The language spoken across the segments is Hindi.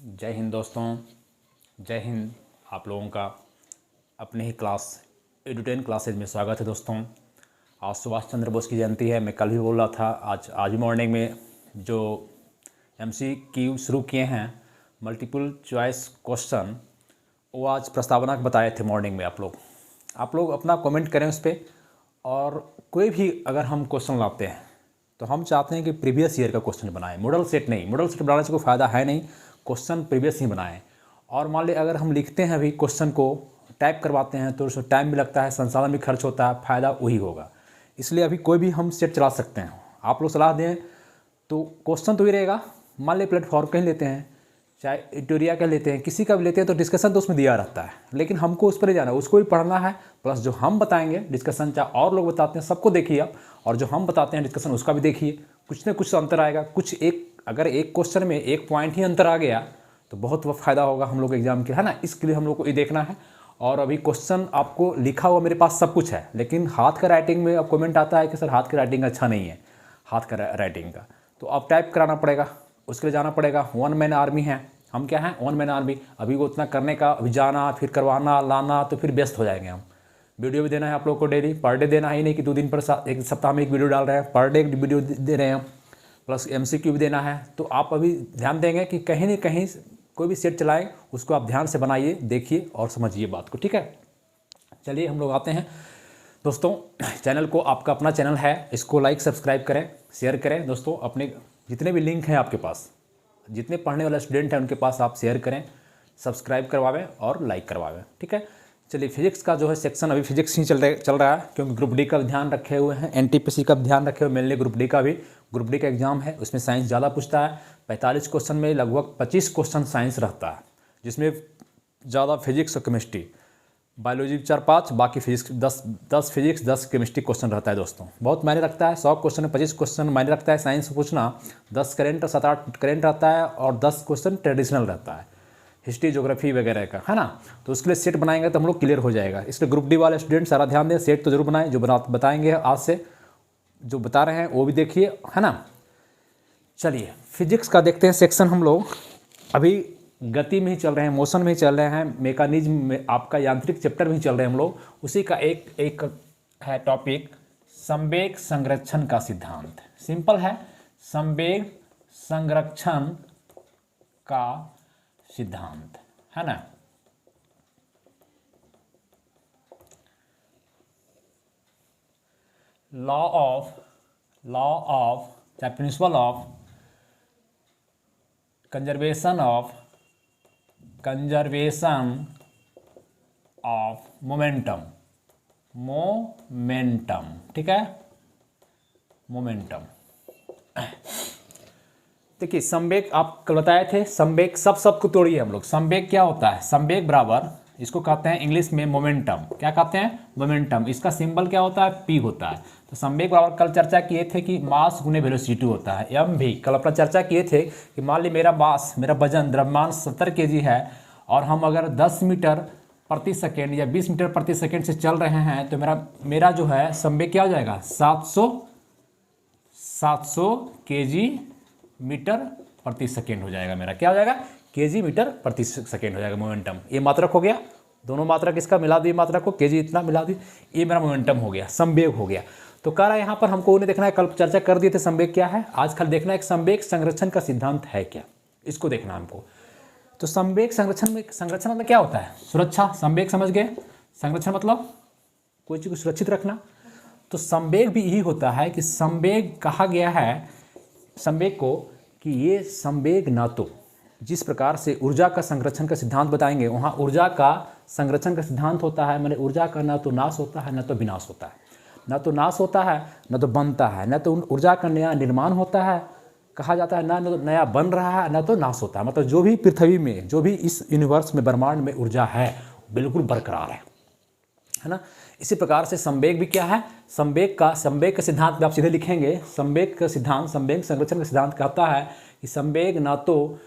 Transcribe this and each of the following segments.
जय हिंद दोस्तों, जय हिंद। आप लोगों का अपने ही क्लास एडुटेन क्लासेज में स्वागत है दोस्तों। आज सुभाष चंद्र बोस की जयंती है। मैं कल भी बोल रहा था, आज मॉर्निंग में जो MCQ शुरू किए हैं मल्टीपल चॉइस क्वेश्चन, वो आज प्रस्तावना बताए थे मॉर्निंग में। आप लोग अपना कमेंट करें उस पर। और कोई भी अगर हम क्वेश्चन लाते हैं तो हम चाहते हैं कि प्रीवियस ईयर का क्वेश्चन बनाएं, मॉडल सेट नहीं। मॉडल सेट बनाने से कोई फ़ायदा है नहीं, क्वेश्चन प्रीवियस ही बनाएं। और मान ली अगर हम लिखते हैं अभी क्वेश्चन को टाइप करवाते हैं तो उसमें टाइम भी लगता है, संसाधन भी खर्च होता है, फ़ायदा वही होगा। इसलिए अभी कोई भी हम सेट चला सकते हैं। आप लोग सलाह दें तो क्वेश्चन तो ही रहेगा। मान ली प्लेटफॉर्म कहीं लेते हैं, चाहे एडिटोरिया का लेते हैं, किसी का भी लेते हैं, तो डिस्कशन तो उसमें दिया रहता है, लेकिन हमको उस पर नहीं जाना, उसको भी पढ़ना है। प्लस जो हम बताएंगे डिस्कशन, चाहे और लोग बताते हैं, सबको देखिए आप। और जो हम बताते हैं डिस्कशन, उसका भी देखिए। कुछ ना कुछ अंतर आएगा। अगर एक क्वेश्चन में एक पॉइंट ही अंतर आ गया तो बहुत फ़ायदा होगा हम लोग एग्जाम के, है ना। इसके लिए हम लोग को ये देखना है। और अभी क्वेश्चन आपको लिखा हुआ मेरे पास सब कुछ है, लेकिन हाथ का राइटिंग में अब कमेंट आता है कि सर हाथ की राइटिंग अच्छा नहीं है, हाथ का राइटिंग का, तो अब टाइप कराना पड़ेगा। उसके लिए जाना पड़ेगा। 1 मैन आर्मी है, हम क्या हैं, 1 मैन आर्मी। अभी वो उतना करने का, अभी जाना फिर करवाना लाना, तो फिर व्यस्त हो जाएंगे हम। वीडियो भी देना है आप लोग को डेली, पर डे देना ही नहीं कि 2 दिन पर एक सप्ताह में एक वीडियो डाल रहे हैं, पर डे एक वीडियो दे रहे हैं। प्लस MCQ भी देना है। तो आप अभी ध्यान देंगे कि कहीं ना कहीं कोई भी सेट चलाएं, उसको आप ध्यान से बनाइए, देखिए और समझिए बात को, ठीक है। चलिए हम लोग आते हैं दोस्तों। चैनल को, आपका अपना चैनल है, इसको लाइक सब्सक्राइब करें, शेयर करें दोस्तों। अपने जितने भी लिंक हैं आपके पास, जितने पढ़ने वाले स्टूडेंट हैं उनके पास आप शेयर करें, सब्सक्राइब करवावें और लाइक करवावें, ठीक है। चलिए, फिजिक्स का जो है सेक्शन, अभी फिजिक्स ही चल रहा है, क्योंकि ग्रुप डी का भी ध्यान रखे हुए हैं, NTPC का भी ध्यान रखे हुए, मेनली ग्रुप डी का भी। ग्रुप डी का एग्जाम है, उसमें साइंस ज़्यादा पूछता है। 45 क्वेश्चन में लगभग 25 क्वेश्चन साइंस रहता है, जिसमें ज़्यादा फिजिक्स और केमिस्ट्री, बायोलॉजी 4-5, बाकी फिजिक्स 10 फिजिक्स 10 केमिस्ट्री क्वेश्चन रहता है दोस्तों। बहुत मायने रखता है। 100 क्वेश्चन में 25 क्वेश्चन मायने रखता है साइंस से पूछना। 10 करेंट और 7-8 करेंट रहता है, और 10 क्वेश्चन ट्रेडिशनल रहता है, हिस्ट्री ज्योग्राफी वगैरह का, है ना। तो उसके लिए सेट बनाएंगे तो हम लोग क्लियर हो जाएगा। इसलिए ग्रुप डी वाले स्टूडेंट सारा ध्यान दें, सेट तो जरूर बनाएं। जो बताएंगे आज से, जो बता रहे हैं वो भी देखिए, है ना। चलिए, फिजिक्स का देखते हैं सेक्शन। हम लोग अभी गति में ही चल रहे हैं, मोशन में ही चल रहे हैं, मेकानिज्म में, आपका यांत्रिक चैप्टर में ही चल रहे हैं हम लोग। उसी का एक है टॉपिक, संवेग संरक्षण का सिद्धांत। सिंपल है, संवेग संरक्षण का सिद्धांत, है ना। लॉ ऑफ चाहे principle of conservation of momentum, ठीक है, मोमेंटम। देखिए, संवेग आप कल बताए थे, संवेग सब को तोड़िए हम लोग। संवेग क्या होता है? संवेग बराबर, इसको कहते हैं इंग्लिश में मोमेंटम। क्या कहते हैं? मोमेंटम। इसका सिंबल क्या होता है? P होता है। तो संवेग बराबर कल चर्चा किए थे कि मास गुने वेलोसिटी होता है, M भी। कल अपना चर्चा किए थे कि मान ली मेरा मास, मेरा वजन, द्रव्यमान 70 kg है, और हम अगर 10 मीटर प्रति सेकेंड या 20 मीटर प्रति सेकेंड से चल रहे हैं, तो मेरा जो है संवेग क्या हो जाएगा? 700 kg मीटर प्रति सेकेंड हो जाएगा। मेरा क्या हो जाएगा? kg मीटर प्रति सेकेंड हो जाएगा मोमेंटम। ये मात्रक हो गया, दोनों मात्रक इसका मिला दी, मात्रक को kg इतना मिला दी, ये मेरा मोमेंटम हो गया, संवेग हो गया। तो कह रहा है यहाँ पर हमको उन्हें देखना है, कल चर्चा कर दिए थे संवेग क्या है। आज कल देखना है कि संवेग संरक्षण का सिद्धांत है क्या, इसको देखना हमको। तो संवेग संरक्षण मतलब क्या होता है? सुरक्षा। संवेग समझ गए, संरक्षण मतलब कोई चीज़ को सुरक्षित रखना। तो संवेग भी यही होता है कि संवेग कहा गया है संवेग को कि ये संवेग न तो, जिस प्रकार से ऊर्जा का संरक्षण का सिद्धांत बताएंगे, वहाँ ऊर्जा का संरक्षण का सिद्धांत होता है, मैंने ऊर्जा का न तो नाश होता है न तो विनाश होता है, न तो नाश होता है न तो बनता है, न तो ऊर्जा का नया निर्माण होता है, कहा जाता है, न तो नया बन रहा है न तो नाश होता है। मतलब जो भी पृथ्वी में, जो भी इस यूनिवर्स में, ब्रह्मांड में ऊर्जा है, बिल्कुल बरकरार है ना। इसी प्रकार से संवेग भी क्या है? संवेग का सिद्धांत में आप सीधे लिखेंगे, संवेग का सिद्धांत, संवेग संरक्षण का सिद्धांत कहता है कि संवेग न तो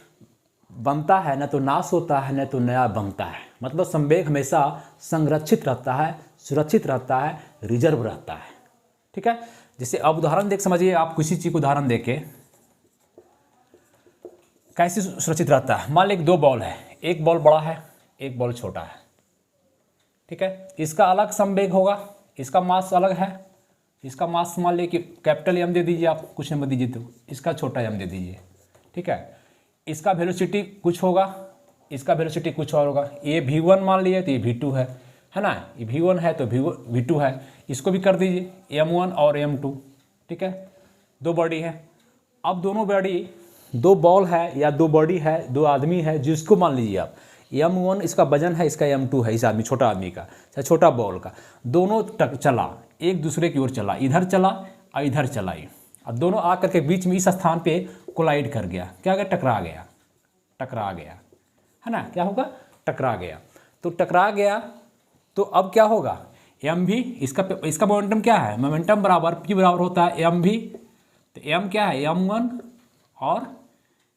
बनता है, न तो नाश होता है, न तो नया बनता है। मतलब संवेग हमेशा संरक्षित रहता है, सुरक्षित रहता है, रिजर्व रहता है, ठीक है। जैसे अब उदाहरण देख समझिए, आप किसी चीज़ को उदाहरण देके, कैसे सुरक्षित रहता है? मान लीजिए दो बॉल है, एक बॉल बड़ा है, एक बॉल छोटा है, ठीक है। इसका अलग संवेग होगा, इसका मास अलग है, इसका मास मान लीजिए कि कैपिटल एम दे दीजिए, आप कुछ नंबर दीजिए, तो इसका छोटा एम दे दीजिए, ठीक है। इसका वेलोसिटी कुछ होगा, इसका वेलोसिटी कुछ और होगा। ये v1 मान लिए तो ये v2 है ना, ये v1 है तो v2 है। इसको भी कर दीजिए m1 और m2, ठीक है। दो बॉडी है, अब दोनों बॉडी, दो बॉल है या दो बॉडी है, दो आदमी है, जिसको मान लीजिए आप m1 इसका वजन है, इसका m2 है, इस आदमी छोटा आदमी का चाहे छोटा बॉल का, दोनों चला एक दूसरे की ओर चला, इधर चला और इधर चलाई, अब दोनों आकर के बीच में इस स्थान पे कोलाइड कर गया, क्या गया? टकरा गया, टकरा गया, है ना। क्या होगा? टकरा गया। तो टकरा गया तो अब क्या होगा? एम भी इसका मोमेंटम क्या है? मोमेंटम बराबर पी बराबर होता है एम भी, तो एम क्या है? m1 और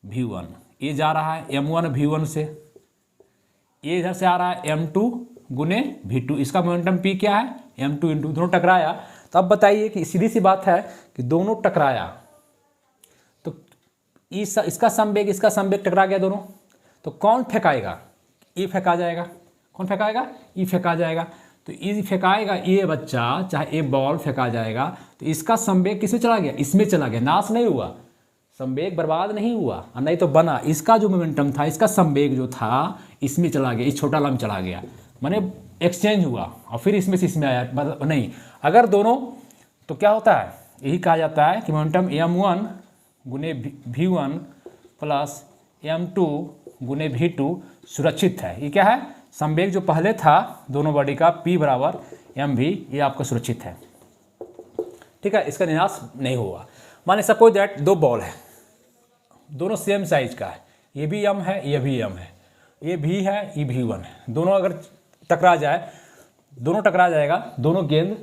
v1, ये जा रहा है m1 v1 से, ये इधर से आ रहा है m2 गुने v2, इसका मोमेंटम p क्या है? m2 इंटू, दोनों टकराया। तो अब बताइए कि सीधी सी बात है कि दोनों टकराया तो इसका संवेग टकरा गया दोनों, तो कौन फेंकाएगा? ई फेंका जाएगा। कौन फेंकाएगा? ई फेंका जाएगा। तो ई फेंकाएगा, ये बच्चा चाहे ये बॉल फेंका जाएगा, तो इसका संवेग किसमें चला गया? इसमें चला गया, नाश नहीं हुआ, संवेग बर्बाद नहीं हुआ, और नहीं तो बना। इसका जो मोमेंटम था, इसका संवेग जो था इसमें चला गया, इस छोटा लम्ब चला गया, माने एक्सचेंज हुआ और फिर इसमें से इसमें आया, मतलब नहीं। अगर दोनों, तो क्या होता है? यही कहा जाता है कि मोमेंटम m1 गुने v1 प्लस m2 गुने v2 सुरक्षित है। ये क्या है? संवेग जो पहले था दोनों बॉडी का p बराबर mv, ये आपका सुरक्षित है, ठीक है, इसका निराश नहीं हुआ। माने सपोज दैट दो बॉल है, दोनों सेम साइज का है, ये भी m है, ये भी m है, ये v है, ये v1 है, दोनों अगर टकरा जाए, दोनों टकरा जाएगा, दोनों गेंद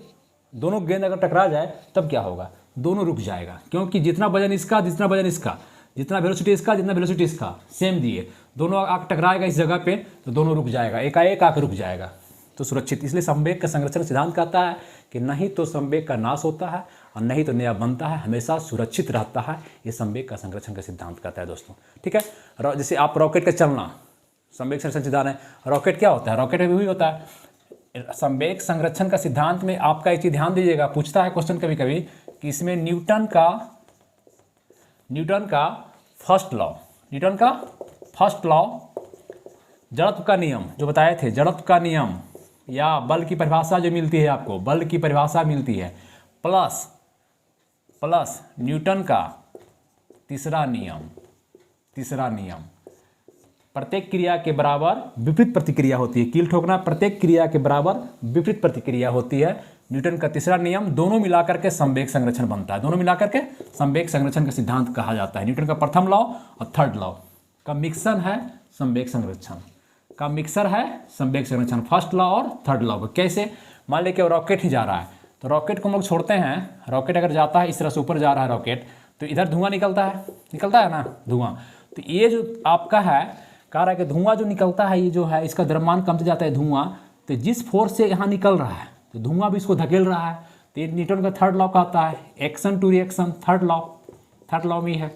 अगर टकरा जाए तब क्या होगा? दोनों रुक जाएगा, क्योंकि जितना वजन इसका, जितना वजन इसका, जितना वेलोसिटी इसका, जितना वेलोसिटी इसका सेम दिए, दोनों आकर टकराएगा इस जगह पे, तो दोनों रुक जाएगा, एकाएक आकर रुक जाएगा, तो सुरक्षित। इसलिए संवेग का संरक्षण सिद्धांत कहता है कि नहीं तो संवेग का नाश होता है और नहीं तो नया बनता है, हमेशा सुरक्षित रहता है। ये संवेग का संरक्षण का सिद्धांत कहता है दोस्तों, ठीक है। जैसे आप रॉकेट का चलना, संवेग संरक्षण सिद्धांत है। रॉकेट क्या होता है? रॉकेट में भी होता है संवेग संरक्षण का सिद्धांत में। आपका एक चीज ध्यान दीजिएगा, पूछता है क्वेश्चन कभी कभी कि इसमें न्यूटन का फर्स्ट लॉ, जड़त्व का नियम जो बताए थे, जड़त्व का नियम या बल की परिभाषा जो मिलती है आपको, बल की परिभाषा मिलती है, प्लस न्यूटन का तीसरा नियम, प्रत्येक क्रिया के बराबर विपरीत प्रतिक्रिया होती है। कील ठोकना प्रत्येक क्रिया के बराबर विपरीत प्रतिक्रिया होती है। न्यूटन का तीसरा नियम, दोनों मिलाकर के संवेग संरक्षण बनता है, दोनों मिलाकर के संवेग संरक्षण का सिद्धांत कहा जाता है। न्यूटन का प्रथम लॉ और थर्ड लॉ का मिक्सर है संवेग संरक्षण, फर्स्ट लॉ और थर्ड लॉ। कैसे? मान लीजिए रॉकेट ही जा रहा है, तो रॉकेट को हम लोग छोड़ते हैं, रॉकेट अगर जाता है इस तरह से ऊपर जा रहा है रॉकेट, तो इधर धुआं निकलता है ना धुआं। तो ये जो आपका है, कह रहा है कि धुआं जो निकलता है, ये जो है इसका द्रव्यमान कम से जाता है धुआं, तो जिस फोर्स से यहाँ निकल रहा है तो धुआं भी इसको धकेल रहा है। तो ये न्यूटन का थर्ड लॉ कहता है, action to reaction, third law में है।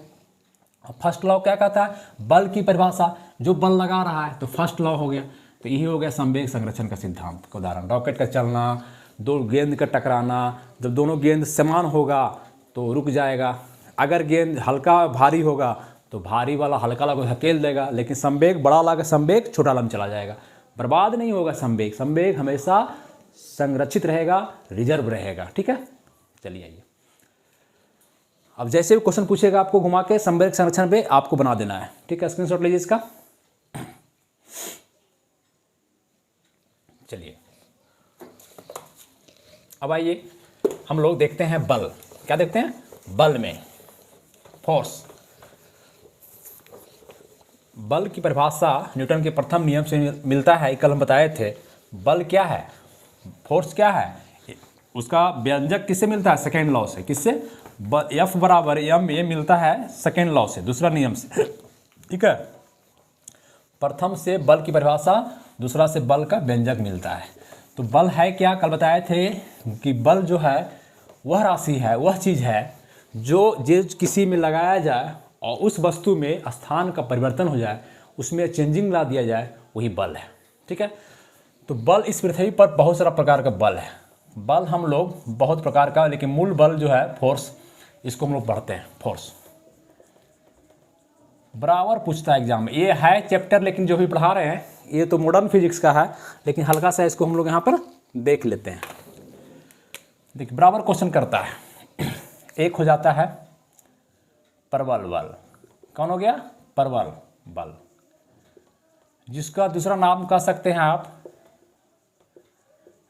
फर्स्ट लॉ क्या कहता है? बल की परिभाषा, जो बल लगा रहा है, तो फर्स्ट लॉ हो गया। तो यही हो गया संवेग संरक्षण का सिद्धांत का उदाहरण। रॉकेट का चलना, दो गेंद का टकराना, जब दोनों गेंद समान होगा तो रुक जाएगा, अगर गेंद हल्का भारी होगा तो भारी वाला हल्का वाला को धकेल देगा, लेकिन संवेग बड़ा वाला का संवेग छोटा वाला में चला जाएगा, बर्बाद नहीं होगा संवेग हमेशा संरक्षित रहेगा, रिजर्व रहेगा, ठीक है। चलिए आइए, अब जैसे भी क्वेश्चन पूछेगा आपको घुमा के संवेग संरक्षण पे आपको बना देना है, ठीक है। स्क्रीनशॉट लीजिए इसका। चलिए अब आइए हम लोग देखते हैं बल। क्या देखते हैं? बल में फोर्स। बल की परिभाषा न्यूटन के प्रथम नियम से मिलता है, कल हम बताए थे। बल क्या है? फोर्स क्या है? उसका व्यंजक किससे मिलता है? सेकेंड लॉ से। किससे? F बराबर m, ये मिलता है सेकेंड लॉ से, दूसरा नियम से, ठीक है। प्रथम से बल की परिभाषा, दूसरा से बल का व्यंजक मिलता है। तो बल है क्या? कल बताए थे कि बल जो है वह राशि है, वह चीज़ है जो किसी में लगाया जाए और उस वस्तु में स्थान का परिवर्तन हो जाए, उसमें चेंजिंग ला दिया जाए, वही बल है। ठीक है, तो बल इस पृथ्वी पर बहुत सारा प्रकार का बल है। बल हम लोग बहुत प्रकार का, लेकिन मूल बल जो है फोर्स, इसको हम लोग पढ़ते हैं फोर्स। बराबर पूछता है एग्जाम में, ये है चैप्टर लेकिन जो भी पढ़ा रहे हैं ये तो मॉडर्न फिजिक्स का है, लेकिन हल्का सा इसको हम लोग यहाँ पर देख लेते हैं। देखिए बराबर क्वेश्चन करता है। एक हो जाता है प्रबल बल, कौन हो गया? प्रबल बल, जिसका दूसरा नाम कह सकते हैं आप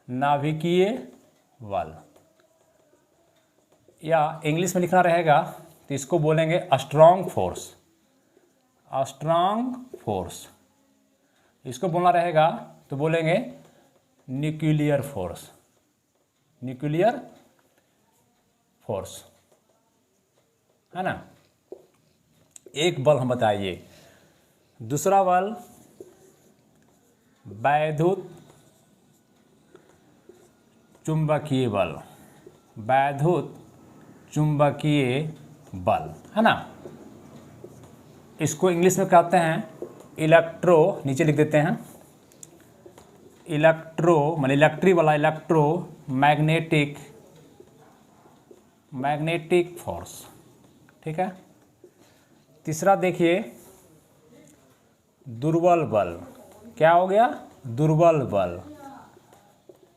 नाभिकीय बल, या इंग्लिश में लिखना रहेगा तो इसको बोलेंगे स्ट्रॉन्ग फोर्स। स्ट्रॉन्ग फोर्स इसको बोलना रहेगा तो बोलेंगे न्यूक्लियर फोर्स। न्यूक्लियर फोर्स है ना। एक बल हम बताइए। दूसरा बल वैद्युत चुंबकीय बल। वैद्युत चुंबकीय बल है ना, इसको इंग्लिश में कहते हैं इलेक्ट्रो, नीचे लिख देते हैं इलेक्ट्रो माने इलेक्ट्रिक वाला, इलेक्ट्रो मैग्नेटिक फोर्स। ठीक है। तीसरा देखिए दुर्बल बल। क्या हो गया? दुर्बल बल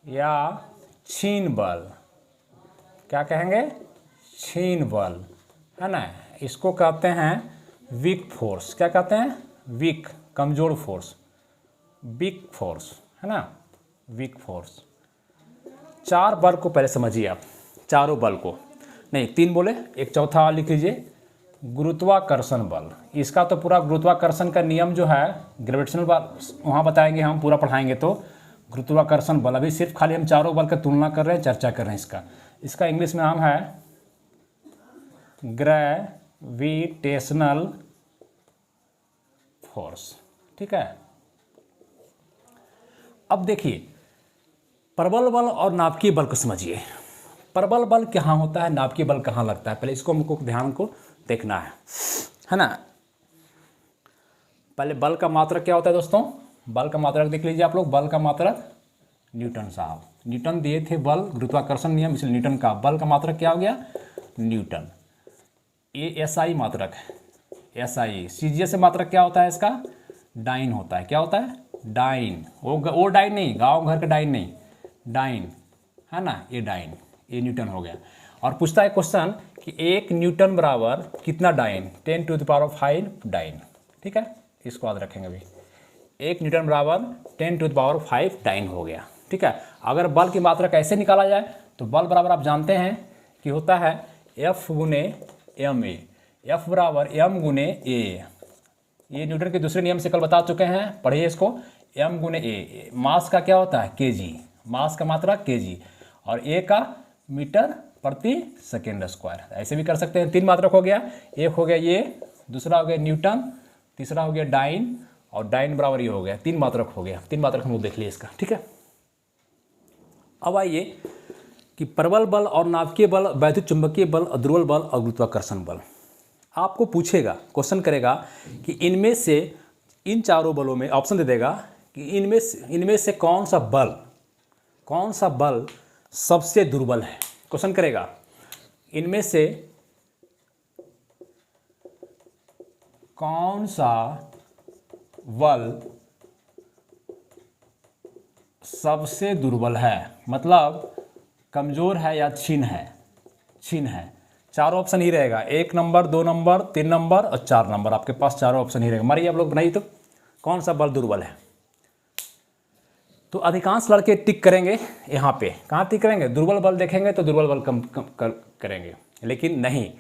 या क्षीण बल। क्या कहेंगे? क्षीण बल है ना। इसको कहते हैं वीक फोर्स। क्या कहते हैं? वीक, कमजोर फोर्स, वीक फोर्स है ना, वीक फोर्स। चार बल को पहले समझिए आप, चारों बल को, नहीं तीन बोले, एक चौथा लिख लीजिए, गुरुत्वाकर्षण बल। इसका तो पूरा गुरुत्वाकर्षण का नियम जो है ग्रेविटेशनल बल वहाँ बताएंगे, हम पूरा पढ़ाएंगे तो गुरुत्वाकर्षण बल। अभी सिर्फ खाली हम चारों बल का तुलना कर रहे हैं, चर्चा कर रहे हैं इसका इंग्लिश में नाम है ग्रेविटेशनल फोर्स। ठीक है। अब देखिए प्रबल बल और नाभिकीय बल को समझिए। प्रबल बल कहाँ होता है, नाभिकीय बल कहाँ लगता है, पहले इसको हमको ध्यान को देखना है ना। पहले बल का मात्रक क्या होता है दोस्तों? बल का मात्रक देख लीजिए आप लोग। बल का मात्रक न्यूटन साहब, न्यूटन दिए थे बल, गुरुत्वाकर्षण नियम, इसलिए न्यूटन का बल का मात्रक क्या हो गया? न्यूटन। ये एसआई मात्रक है, एसआई। सीजीएस मात्रक क्या होता है इसका? डाइन होता है। क्या होता है? डाइन। वो डाइन नहीं, गांव घर का डाइन नहीं, डाइन है ना, ये डाइन, ये न्यूटन हो गया। और पूछता है क्वेश्चन कि एक न्यूटन बराबर कितना डाइन? 10⁵ डाइन। ठीक है, इसको याद रखेंगे अभी। एक न्यूटन बराबर 10⁵ डाइन हो गया। ठीक है। अगर बल की मात्रा कैसे निकाला जाए तो बल बराबर आप जानते हैं कि होता है F गुने एम ए। एफ बराबर एम गुने ए। ये न्यूटन के दूसरे नियम से कल बता चुके हैं, पढ़िए इसको। एम गुने ए, मास का क्या होता है? केजी, मास का मात्रा केजी, और ए का मीटर प्रति सेकेंड स्क्वायर। ऐसे भी कर सकते हैं। तीन मात्रक हो गया, एक हो गया ये, दूसरा हो गया न्यूटन, तीसरा हो गया डाइन, और डाइन बराबर ये हो गया। तीन मात्रक हो गया। तीन मात्रक हम लोग देख लिए इसका। ठीक है। अब आइए कि प्रबल बल और नाभिकीय बल, वैद्युत चुंबकीय बल और दुर्बल बल और गुरुत्वाकर्षण बल। आपको पूछेगा, क्वेश्चन करेगा कि इनमें से, इन चारों बलों में ऑप्शन दे देगा कि इनमें से कौन सा बल सबसे दुर्बल है। क्वेश्चन करेगा इनमें से कौन सा बल सबसे दुर्बल है, मतलब कमजोर है या क्षीण है। क्षीण है। चारों ऑप्शन ही रहेगा, 1 नंबर, 2 नंबर, 3 नंबर और 4 नंबर। आपके पास चारों ऑप्शन ही रहेगा। मारिए आप लोग, बनाइए तो कौन सा बल दुर्बल है। तो अधिकांश लड़के टिक करेंगे यहाँ पे। कहाँ टिक करेंगे? दुर्बल बल देखेंगे तो दुर्बल बल कम करेंगे, लेकिन नहीं,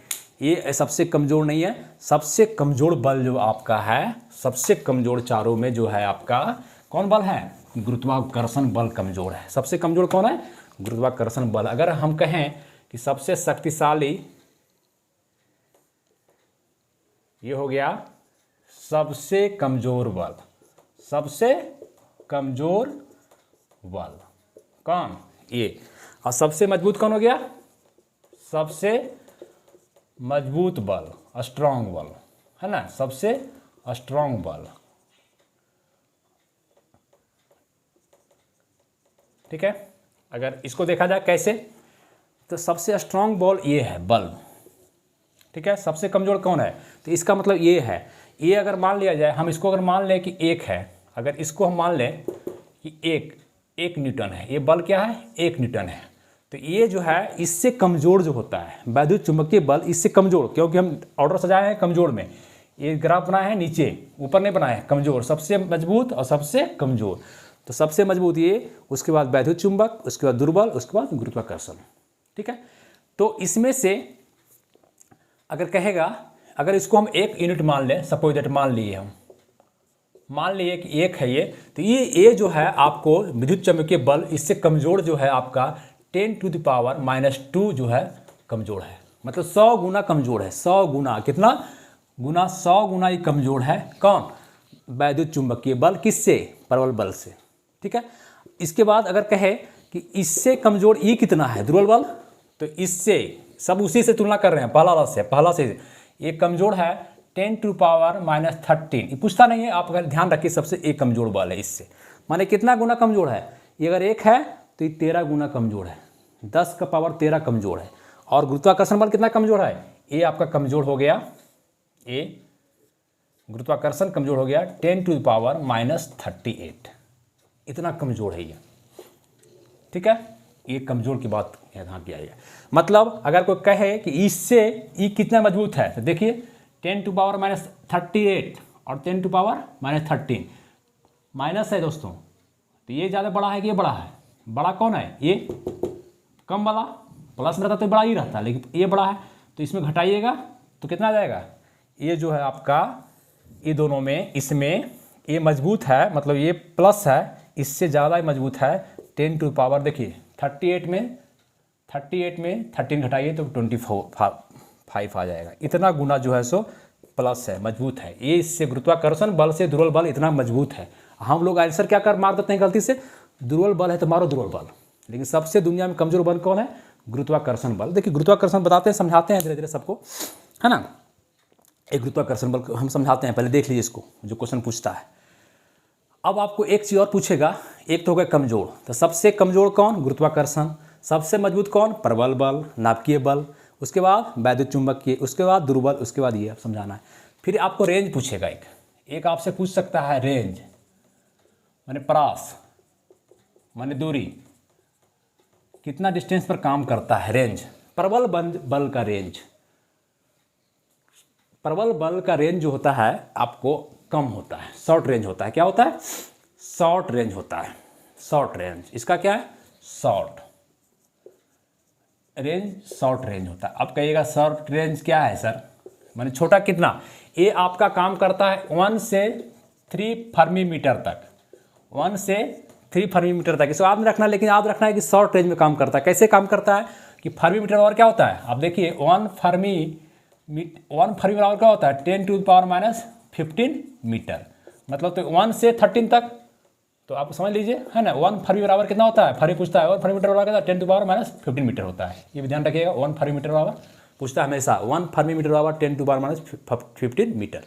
ये सबसे कमज़ोर नहीं है। सबसे कमज़ोर बल जो आपका है, सबसे कमज़ोर चारों में जो है आपका कौन बल है? गुरुत्वाकर्षण बल कमज़ोर है। सबसे कमज़ोर कौन है? गुरुत्वाकर्षण बल। अगर हम कहें कि सबसे शक्तिशाली, ये हो गया सबसे कमज़ोर बल। सबसे कमज़ोर बल कौन? ये। और सबसे मजबूत कौन हो गया? सबसे मजबूत बल, स्ट्रांग बल। है ना, सबसे स्ट्रॉन्ग बल। ठीक है, अगर इसको देखा जाए कैसे, तो सबसे स्ट्रॉन्ग बॉल ये है बल्ब। ठीक है, सबसे कमज़ोर कौन है, तो इसका मतलब ये है। ये अगर मान लिया जाए, हम इसको अगर मान लें कि एक है, अगर इसको हम मान लें कि एक न्यूटन है, ये बल क्या है, 1 न्यूटन है, तो ये जो है इससे कमज़ोर जो होता है वैद्युत चुंबकीय बल, इससे कमज़ोर, क्योंकि हम ऑर्डर सजाए हैं कमज़ोर में, ये ग्राफ बनाया है नीचे, ऊपर नहीं बनाया है, कमज़ोर, सबसे मजबूत और सबसे कमज़ोर। तो सबसे मजबूत ये, उसके बाद वैद्युत चुंबक, उसके बाद दुर्बल, उसके बाद गुरुत्वाकर्षण। ठीक है, तो इसमें से अगर कहेगा, अगर इसको हम 1 यूनिट मान लें, सपोज दैट मान लिए हम, मान लिए कि 1 है ये, तो ये जो है आपको विद्युत चुंबकीय बल, इससे कमज़ोर जो है आपका 10⁻⁻² जो है कमज़ोर है, मतलब 100 गुना कमज़ोर है। 100 गुना, कितना गुना, 100 गुना ये कमज़ोर है। कौन, वैद्युत चुंबकीय बल, किससे, प्रबल बल से। ठीक है, इसके बाद अगर कहे कि इससे कमज़ोर ये कितना है, दुर्बल बल, तो इससे सब उसी से तुलना कर रहे हैं, पहला से ये कमज़ोर है 10⁻⁻13। ये पूछता नहीं है, आप अगर ध्यान रखिए, सबसे एक कमज़ोर बल है इससे, माने कितना गुना कमज़ोर है, ये अगर 1 है तो ये 13 गुना कमज़ोर है, 10⁻13 कमज़ोर है। और गुरुत्वाकर्षण बल कितना कमज़ोर है, ये आपका कमज़ोर हो गया, ये गुरुत्वाकर्षण कमज़ोर हो गया 10⁻⁻38, इतना कमज़ोर है ये। ठीक है, ये कमज़ोर की बात यहाँ किया गया। मतलब अगर कोई कहे कि इससे ये कितना मजबूत है, तो देखिए 10⁻38 और 10⁻13 माइनस है दोस्तों, तो ये ज़्यादा बड़ा है कि ये बड़ा है, बड़ा कौन है, ये कम वाला, प्लस रहता तो बड़ा ही रहता, लेकिन ये बड़ा है, तो इसमें घटाइएगा तो कितना आ जाएगा, ये जो है आपका, ये दोनों में, इसमें ये मजबूत है, मतलब ये प्लस है, इससे ज़्यादा ही मजबूत है 10⁻, देखिए 38 में 13 घटाइए तो 25 आ जाएगा, इतना गुना जो है सो प्लस है, मजबूत है ये। इससे गुरुत्वाकर्षण बल से दुर्बल बल इतना मजबूत है। हम लोग आंसर क्या कर मार देते हैं गलती से, दुर्बल बल है तो मारो दुर्बल बल, लेकिन सबसे दुनिया में कमजोर बल कौन है, गुरुत्वाकर्षण बल। देखिए गुरुत्वाकर्षण बताते हैं, समझाते हैं धीरे धीरे सबको, है ना। एक गुरुत्वाकर्षण बल हम समझाते हैं, पहले देख लीजिए इसको, जो क्वेश्चन पूछता है। अब आपको एक चीज़ और पूछेगा, एक तो हो गया कमजोर, तो सबसे कमजोर कौन, गुरुत्वाकर्षण, सबसे मजबूत कौन, प्रबल बल, नाभिकीय बल, उसके बाद वैद्युत चुंबकीय, उसके बाद दुर्बल, उसके बाद ये समझाना है। फिर आपको रेंज पूछेगा, एक आपसे पूछ सकता है रेंज, माने परास, माने दूरी, कितना डिस्टेंस पर काम करता है, रेंज। प्रबल बल का रेंज, प्रबल बल का रेंज जो होता है आपको कम होता है, शॉर्ट रेंज होता है। क्या होता है, शॉर्ट रेंज होता है, शॉर्ट रेंज, इसका क्या है, शॉर्ट रेंज, शॉर्ट रेंज होता है। अब कहिएगा शॉर्ट रेंज क्या है सर, माने छोटा कितना, ये आपका काम करता है 1 से 3 फर्मी मीटर तक, 1 से 3 फर्मी मीटर तक, इसको याद नहीं रखना, लेकिन याद रखना है कि शॉर्ट रेंज में काम करता है। कैसे काम करता है कि फर्मी मीटर और क्या होता है, आप देखिए 1 फर्मी बराबर क्या होता है, 10⁻⁻15 मीटर, मतलब तो 1 से 13 तक, तो आप समझ लीजिए, है ना। 1 फर्मी बराबर कितना होता है, फर्मी पूछता है, 1 फर्मी मीटर बराबर कितना, 10⁻⁻15 मीटर होता है। ये भी ध्यान रखिएगा, 1 फर्मी मीटर बराबर पूछता है हमेशा, 1 फर्मी मीटर बराबर 10⁻⁻15 मीटर।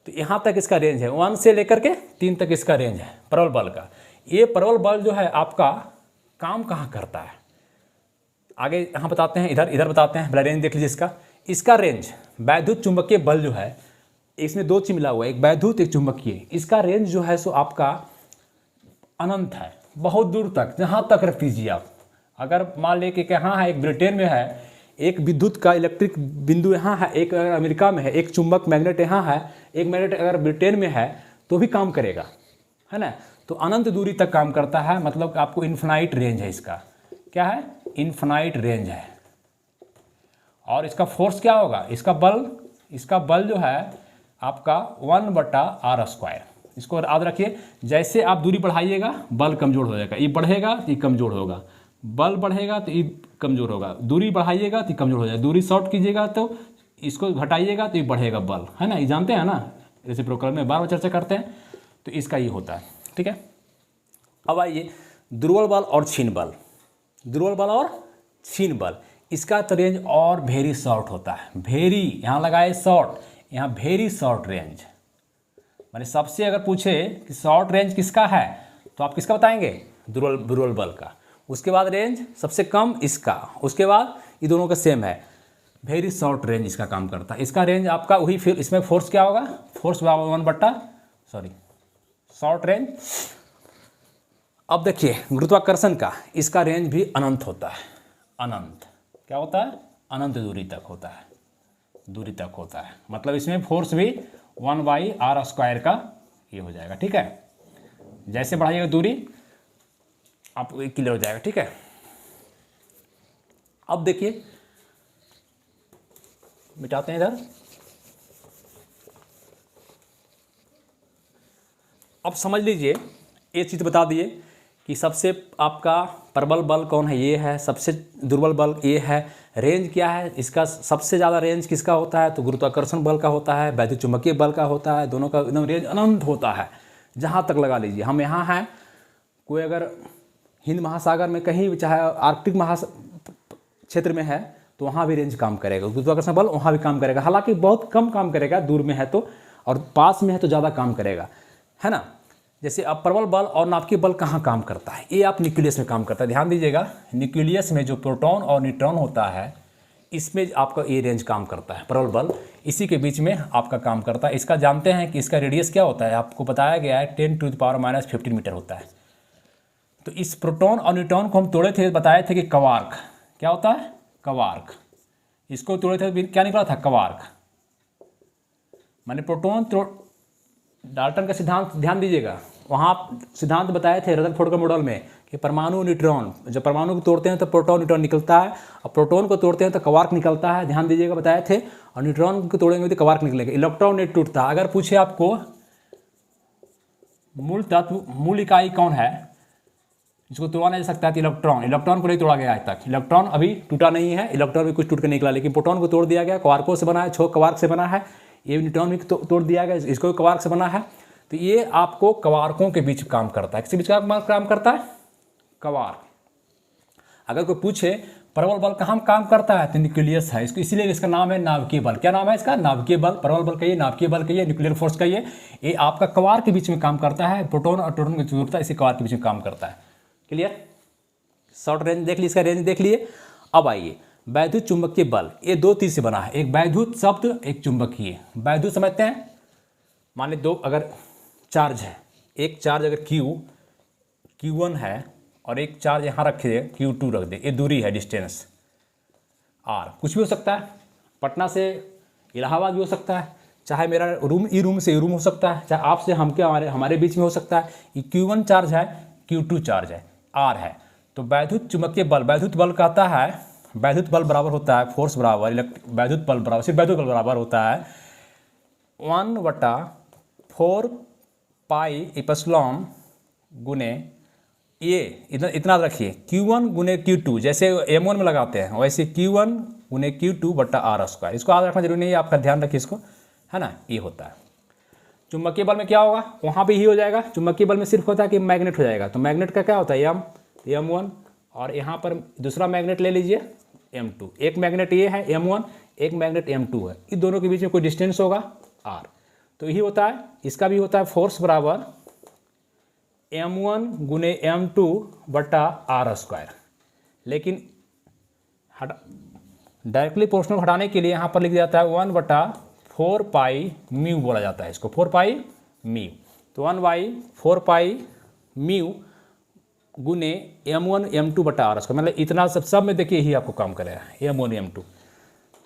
तो यहाँ तक इसका रेंज है, 1 से लेकर के 3 तक इसका रेंज है प्रबल बल का। ये प्रबल बल जो है आपका काम कहाँ करता है, आगे यहाँ बताते हैं, इधर बताते हैं, रेंज देख लीजिए इसका रेंज। वैद्युत चुंबकीय बल जो है, इसमें 2 चीज मिला हुआ है, एक वैद्युत एक चुंबकीय। इसका रेंज जो है सो आपका अनंत है, बहुत दूर तक, जहाँ तक रख दीजिए आप। अगर मान ले कि यहाँ है, एक ब्रिटेन में है, एक विद्युत का इलेक्ट्रिक बिंदु यहाँ है, एक अगर अमेरिका में है, एक चुंबक मैग्नेट यहाँ है, एक मैग्नेट अगर ब्रिटेन में है, तो भी काम करेगा, है ना। तो अनंत दूरी तक काम करता है, मतलब आपको इन्फिनाइट रेंज है इसका। क्या है, इन्फिनाइट रेंज है। और इसका फोर्स क्या होगा, इसका बल जो है आपका 1/r²। इसको याद रखिए, जैसे आप दूरी बढ़ाइएगा बल कमजोर हो जाएगा, ये बढ़ेगा तो ये कमजोर होगा, बल बढ़ेगा तो ये कमजोर होगा, दूरी बढ़ाइएगा तो ये कमजोर हो जाएगा, दूरी शॉर्ट कीजिएगा तो इसको घटाइएगा तो ये बढ़ेगा बल, है ना। ये जानते हैं ना, रेसिप्रोकल में बार बार चर्चा करते हैं, तो इसका ये होता है, ठीक है। अब आइए दुर्बल बल और क्षीण बल। दुर्बल बल और क्षीण बल, इसका तो रेंज और वेरी शॉर्ट होता है, वेरी, यहाँ लगाए शॉर्ट, यहाँ वेरी शॉर्ट रेंज, माने सबसे अगर पूछे कि शॉर्ट रेंज किसका है तो आप किसका बताएंगे, दुर्बल बल का। उसके बाद रेंज सबसे कम इसका, उसके बाद ये दोनों का सेम है, वेरी शॉर्ट रेंज इसका काम करता है। इसका रेंज आपका वही, फिर इसमें फोर्स क्या होगा, फोर्स शॉर्ट रेंज। अब देखिए गुरुत्वाकर्षण का, इसका रेंज भी अनंत होता है, अनंत क्या होता है, अनंत दूरी तक होता है, दूरी तक होता है। मतलब इसमें फोर्स भी 1/r² का ये हो जाएगा, ठीक है। जैसे बढ़ाइएगा दूरी आपको ये क्लियर हो जाएगा, ठीक है। अब देखिए मिटाते हैं इधर। अब समझ लीजिए, ये चीज़ बता दिए कि सबसे आपका प्रबल बल कौन है, ये है, सबसे दुर्बल बल ये है, रेंज क्या है इसका, सबसे ज़्यादा रेंज किसका होता है तो गुरुत्वाकर्षण बल का होता है, वैद्युत चुंबकीय बल का होता है, दोनों का एकदम रेंज अनंत होता है। जहाँ तक लगा लीजिए, हम यहाँ हैं, कोई अगर हिंद महासागर में कहीं, चाहे आर्कटिक क्षेत्र में है तो वहाँ भी रेंज काम करेगा, गुरुत्वाकर्षण बल वहाँ भी काम करेगा, हालांकि बहुत कम काम करेगा दूर में है तो, और पास में है तो ज़्यादा काम करेगा, है ना। जैसे अब प्रबल बल और नाभिकीय बल कहाँ काम करता है, ये आप न्यूक्लियस में काम करता है। ध्यान दीजिएगा, न्यूक्लियस में जो प्रोटॉन और न्यूट्रॉन होता है, इसमें आपका ये रेंज काम करता है, प्रबल बल इसी के बीच में आपका काम करता है। इसका जानते हैं कि इसका रेडियस क्या होता है, आपको बताया गया है 10⁻⁻15 मीटर होता है। तो इस प्रोटॉन और न्यूट्रॉन को हम तोड़े थे, बताए थे कि क्वार्क क्या होता है, क्वार्क। इसको तोड़े थे क्या निकला था, क्वार्क। माने प्रोटॉन डाल्टन का सिद्धांत ध्यान दीजिएगा, वहाँ सिद्धांत बताए थे रदरफोर्ड का मॉडल में कि परमाणु न्यूट्रॉन, जब परमाणु को तोड़ते हैं तो प्रोटॉन न्यूट्रॉन निकलता है, और प्रोटॉन को तोड़ते हैं तो क्वार्क निकलता है। ध्यान दीजिएगा, बताए थे। और न्यूट्रॉन को तोड़ेंगे तो क्वार्क निकलेगा। इलेक्ट्रॉन नहीं टूटता। अगर पूछे आपको मूल तत्व, मूल इकाई कौन है जिसको तोड़ा नहीं जा सकता है, तो इलेक्ट्रॉन को नहीं तोड़ा गया आज तक। इलेक्ट्रॉन अभी टूटा नहीं है, इलेक्ट्रॉन भी कुछ टूट कर निकला, लेकिन प्रोटॉन को तोड़ दिया गया, क्वार्कों से बना है, 6 क्वार्क से बना है। ये न्यूट्रॉन भी तोड़ दिया गया, इसको क्वार्क से बना है। तो ये आपको क्वार्कों के बीच काम करता है। किसके बीच काम करता है, क्वार्क। अगर कोई पूछे प्रबल बल कहाँ काम करता है तो न्यूक्लियस है, इसको इसीलिए इसका नाम है नाभिकीय बल। क्या नाम है इसका, नाभिकीय बल। प्रबल बल कहिए, नाभिकीय बल कहिए, न्यूक्लियर फोर्स कहिए, ये आपका क्वार्क के बीच में काम करता है। प्रोटॉन और न्यूट्रॉन की जरूरत है, इसी क्वार्क के बीच में काम करता है। क्लियर, शॉर्ट रेंज देख लीजिए, इसका रेंज देख लिए। अब आइए वैद्युत चुंबकीय बल, ये 2 चीज से बना है, एक वैद्युत शब्द, एक चुंबकीय। वैद्युत समझते हैं, मान ली 2 अगर चार्ज है, एक चार्ज अगर Q1 है और एक चार्ज यहाँ रखे Q2 रख दे, ये दूरी है, डिस्टेंस R। कुछ भी हो सकता है, पटना से इलाहाबाद भी हो सकता है, चाहे मेरा रूम ई रूम से ई रूम हो सकता है, चाहे आपसे हमके हमारे बीच में हो सकता है। ये Q1 चार्ज है, Q2 चार्ज है, R है। तो वैद्युत चुंबकीय बल, वैद्युत बल कहता है, वैद्युत बल बराबर होता है फोर्स बराबर वैद्युत बल बराबर, सिर्फ वैद्युत बल बराबर होता है 1/4 पाई एप्सिलॉन गुने ये, इतना रखिए, Q1 गुने Q2, जैसे M1 में लगाते हैं वैसे Q1 गुने Q2/r²। इसको याद रखना जरूरी नहीं है, आपका ध्यान रखिए इसको, है ना। ये होता है। चुंबकीय बल में क्या होगा, वहाँ भी ही हो जाएगा। चुंबकीय बल में सिर्फ होता है कि मैग्नेट हो जाएगा। तो मैग्नेट का क्या होता है, M1, और यहाँ पर दूसरा मैग्नेट ले लीजिए M2। एक मैग्नेट ये है M1, एक मैग्नेट M2 है। इन दोनों के बीच में कोई डिस्टेंस होगा R। तो यही होता है, इसका भी होता है फोर्स बराबर M1 गुने M2/r²। लेकिन डायरेक्टली प्रोपोर्शनल हटाने के लिए यहाँ पर लिख जाता है 1/4 पाई म्यू बोला जाता है इसको, 4 पाई म्यू। तो 1/4 पाई म्यू गुने M1 M2/r², मतलब इतना सब में देखिए यही आपको काम करेगा, M1 M2।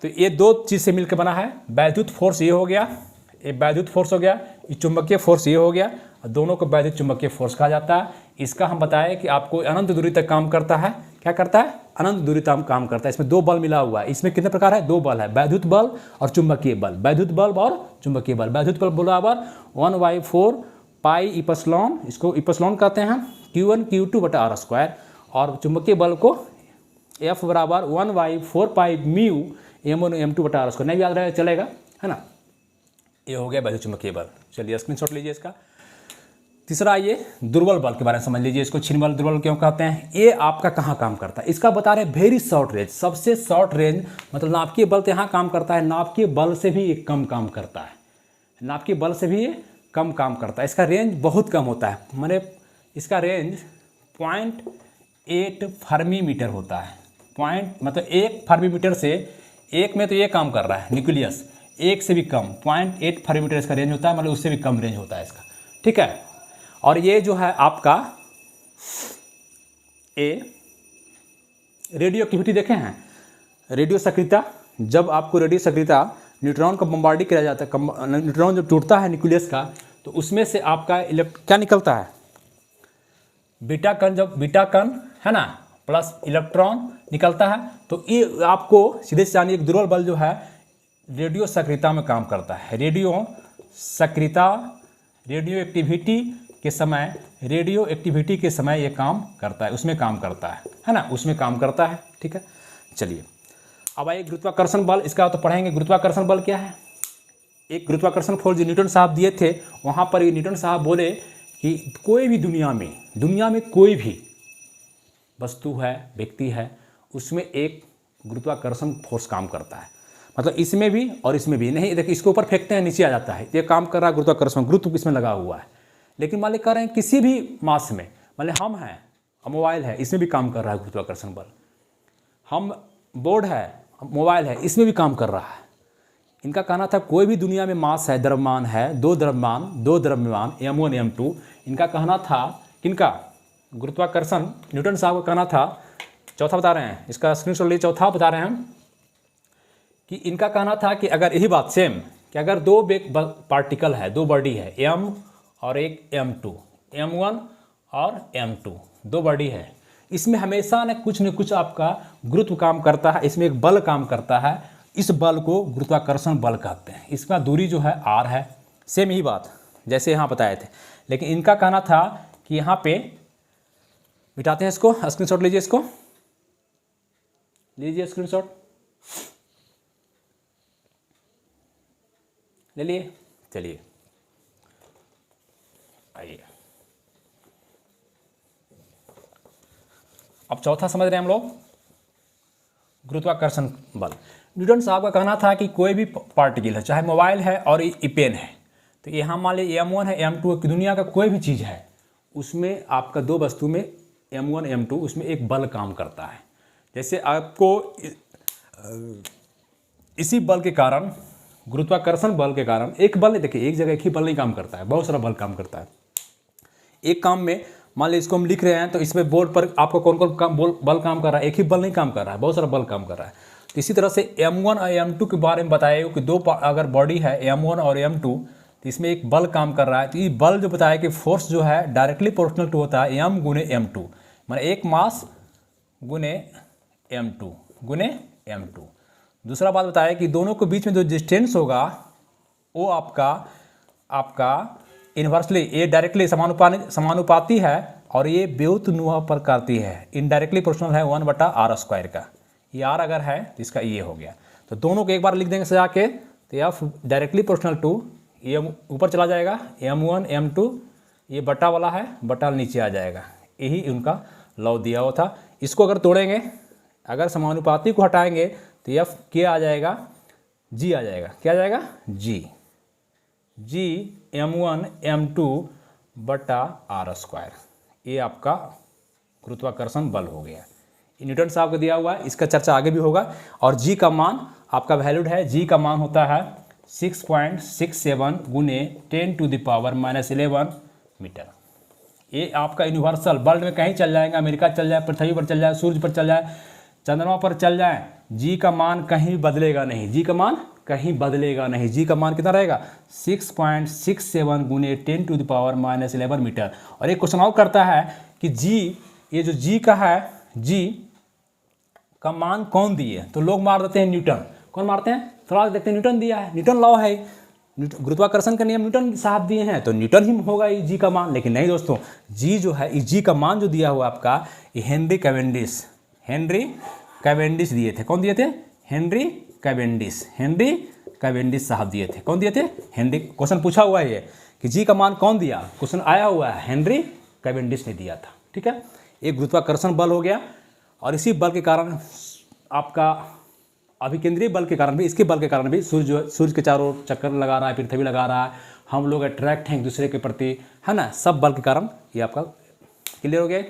तो ये 2 चीज़ से मिलकर बना है। वैद्युत फोर्स ये हो गया, ये वैद्युत फोर्स हो गया, ये चुंबकीय फोर्स ये हो गया, और दोनों को वैद्युत चुंबकीय फोर्स कहा जाता है। इसका हम बताएं कि आपको अनंत दूरी तक काम करता है। क्या करता है, अनंत दूरी तक काम करता है। इसमें 2 बल मिला हुआ है। इसमें कितने प्रकार है, 2 बल है, वैद्युत बल और चुंबकीय बल। वैद्युत बल और चुंबकीय बल। वैद्युत बल बराबर 1/4 पाई इप्सिलॉन, इसको इप्सिलॉन कहते हैं, Q1 Q2/r²। और चुंबकीय बल को F बराबर 1/4 पाई म्यू M1 M2/r²। नहीं याद रहे चलेगा, है ना। ये हो गया वैद्युत चुंबकीय बल। चलिए स्क्रीनशॉट लीजिए इसका। तीसरा ये दुर्बल बल के बारे में समझ लीजिए, इसको क्षीण बल दुर्बल क्यों कहते हैं। ये आपका कहाँ काम करता है, इसका बता रहे वेरी शॉर्ट रेंज, सबसे शॉर्ट रेंज, मतलब नाभिकीय बल तो यहाँ काम करता है, नाभिकीय बल से भी ये कम काम करता है, नाभिकीय बल से भी ये कम काम करता है। इसका रेंज बहुत कम होता है, माने इसका रेंज 0.8 फर्मी मीटर होता है। मतलब 1 फर्मी मीटर से, एक में तो ये काम कर रहा है न्यूक्लियस, एक से भी कम 0.8 फर्मी मीटर इसका रेंज होता है, मतलब उससे भी कम रेंज होता है इसका, ठीक है। और ये जो है आपका रेडियो एक्टिविटी देखे हैं, रेडियो सक्रियता, जब आपको रेडियो सक्रियता न्यूट्रॉन का बम्बार्डी किया जाता है, न्यूट्रॉन जब टूटता है न्यूक्लियस का, तो उसमें से आपका क्या निकलता है, बीटा कण, जब बीटा कण है ना प्लस इलेक्ट्रॉन निकलता है, तो ये आपको सीधे से जानिए एक दुर्बल बल जो है रेडियो सक्रियता में काम करता है। रेडियो सक्रियता, रेडियो एक्टिविटी के समय ये काम करता है, उसमें काम करता है ना, उसमें काम करता है, ठीक है। चलिए अब आइए गुरुत्वाकर्षण बल, इसका तो पढ़ेंगे। गुरुत्वाकर्षण बल क्या है, एक गुरुत्वाकर्षण फोर्स जो न्यूटन साहब दिए थे, वहाँ पर न्यूटन साहब बोले कि कोई भी दुनिया में कोई भी वस्तु है, व्यक्ति है, उसमें एक गुरुत्वाकर्षण फोर्स काम करता है, मतलब इसमें भी और इसमें भी। नहीं देखिए, इसके ऊपर फेंकते हैं नीचे आ जाता है, ये काम कर रहा है गुरुत्वाकर्षण, गुरुत्व इसमें लगा हुआ है। लेकिन मान लीजिए कह रहे हैं किसी भी मास में, मान लीजिए हम हैं, मोबाइल है, इसमें भी काम कर रहा है गुरुत्वाकर्षण बल। हम बोर्ड है, मोबाइल है, इसमें भी काम कर रहा है। इनका कहना था कोई भी दुनिया में मास है, द्रव्यमान है, दो द्रव्यमान m1 m2, इनका कहना था, किनका, गुरुत्वाकर्षण, न्यूटन साहब का कहना था, चौथा बता रहे हैं, इसका स्क्रीनशॉट लीजिए, चौथा बता रहे हैं हम कि इनका कहना था कि अगर यही बात सेम, कि अगर दो पार्टिकल है, दो बॉडी है, m और एक m2, m1 और m2, दो बॉडी है, इसमें हमेशा न कुछ आपका गुरुत्व काम करता है, इसमें एक बल काम करता है, इस बल को गुरुत्वाकर्षण बल कहते हैं। इसका दूरी जो है r है, सेम ही बात जैसे यहाँ बताए थे। लेकिन इनका कहना था कि यहाँ पे मिटाते हैं इसको, स्क्रीनशॉट लीजिए, इसको लीजिए स्क्रीनशॉट, ले लिए। चलिए आइए, अब चौथा समझ रहे हैं हम लोग, गुरुत्वाकर्षण बल। न्यूटन साहब का कहना था कि कोई भी पार्टिकल है, चाहे मोबाइल है और पेन है, तो यहाँ मान लीजिए m1 है, m2 की दुनिया का कोई भी चीज़ है, उसमें आपका दो वस्तु में m1 m2, उसमें एक बल काम करता है। जैसे आपको इसी बल के कारण, गुरुत्वाकर्षण बल के कारण, एक बल नहीं, देखिए एक जगह एक ही बल नहीं काम करता है, बहुत सारा बल काम करता है एक काम में। मान लीजिए इसको हम लिख रहे हैं, तो इसमें बोर्ड पर आपको कौन कौन बल काम कर रहा है, एक ही बल नहीं काम कर रहा है, बहुत सारा बल काम कर रहा है। तो इसी तरह से m1 और m2 के बारे में बताया कि दो अगर बॉडी है m1 और m2, तो इसमें एक बल काम कर रहा है। तो ये बल जो बताया कि फोर्स जो है डायरेक्टली प्रोपोर्शनल टू होता है m गुने m2, माने एक मास गुने m2। दूसरा बात बताया कि दोनों के बीच में जो डिस्टेंस होगा वो आपका इन्वर्सली, ये डायरेक्टली समानुपाती है और ये व्युत्क्रमानुपाती पर करती है, इनडायरेक्टली प्रोपोर्शनल है 1/r² का। ये r अगर है तो इसका ये हो गया, तो दोनों को एक बार लिख देंगे सजा के, तो f डायरेक्टली प्रोपोर्शनल टू, ये ऊपर चला जाएगा m1 m2, ये बटा वाला है, बटा नीचे आ जाएगा, यही उनका लॉ दिया हुआ था। इसको अगर तोड़ेंगे, अगर समानुपाती को हटाएंगे, तो f क्या आ जाएगा, g आ जाएगा, क्या आ जाएगा, g m1 m2 बटा r²। ये आपका गुरुत्वाकर्षण बल हो गया, न्यूटन साहब को दिया हुआ है, इसका चर्चा आगे भी होगा। और g का मान आपका वैल्यूड है, g का मान होता है 6.67 गुने 10⁻⁻11 मीटर। ये आपका यूनिवर्सल, वर्ल्ड में कहीं चल जाएगा, अमेरिका चल जाए, पृथ्वी पर चल जाए, सूर्य पर चल जाए, चंद्रमा पर चल जाए, जी का मान कहीं बदलेगा नहीं, जी का मान कहीं बदलेगा नहीं। जी का मान कितना रहेगा, 6.67 गुने 10⁻⁻11 मीटर। और एक क्वेश्चन और करता है कि जी, ये जो जी का है, जी का मान कौन दिए, तो लोग मार देते हैं न्यूटन। कौन मारते हैं, थोड़ा देखते हैं, न्यूटन दिया है, न्यूटन लॉ है, गुरुत्वाकर्षण का नियम न्यूटन साहब दिए हैं, तो न्यूटन ही होगा ये जी का मान। लेकिन नहीं दोस्तों, जी जो है, इस जी का मान जो दिया हुआ आपका, ये हेनरी कैवेंडिश दिए थे। कौन दिए थे, हेनरी कैवेंडिश साहब दिए थे। कौन दिए थे? हेनरी। क्वेश्चन पूछा हुआ है ये कि जी का मान कौन दिया, क्वेश्चन आया हुआ है, हेनरी कैवेंडिश ने दिया था। ठीक है, एक गुरुत्वाकर्षण बल हो गया, और इसी बल के कारण आपका अभिकेंद्रीय बल के कारण भी, इसके बल के कारण भी सूर्य के चारों ओर चक्कर लगा रहा है, पृथ्वी लगा रहा है, हम लोग अट्रैक्ट हैं एक दूसरे के प्रति, है ना, सब बल के कारण ये आपका क्लियर हो गया।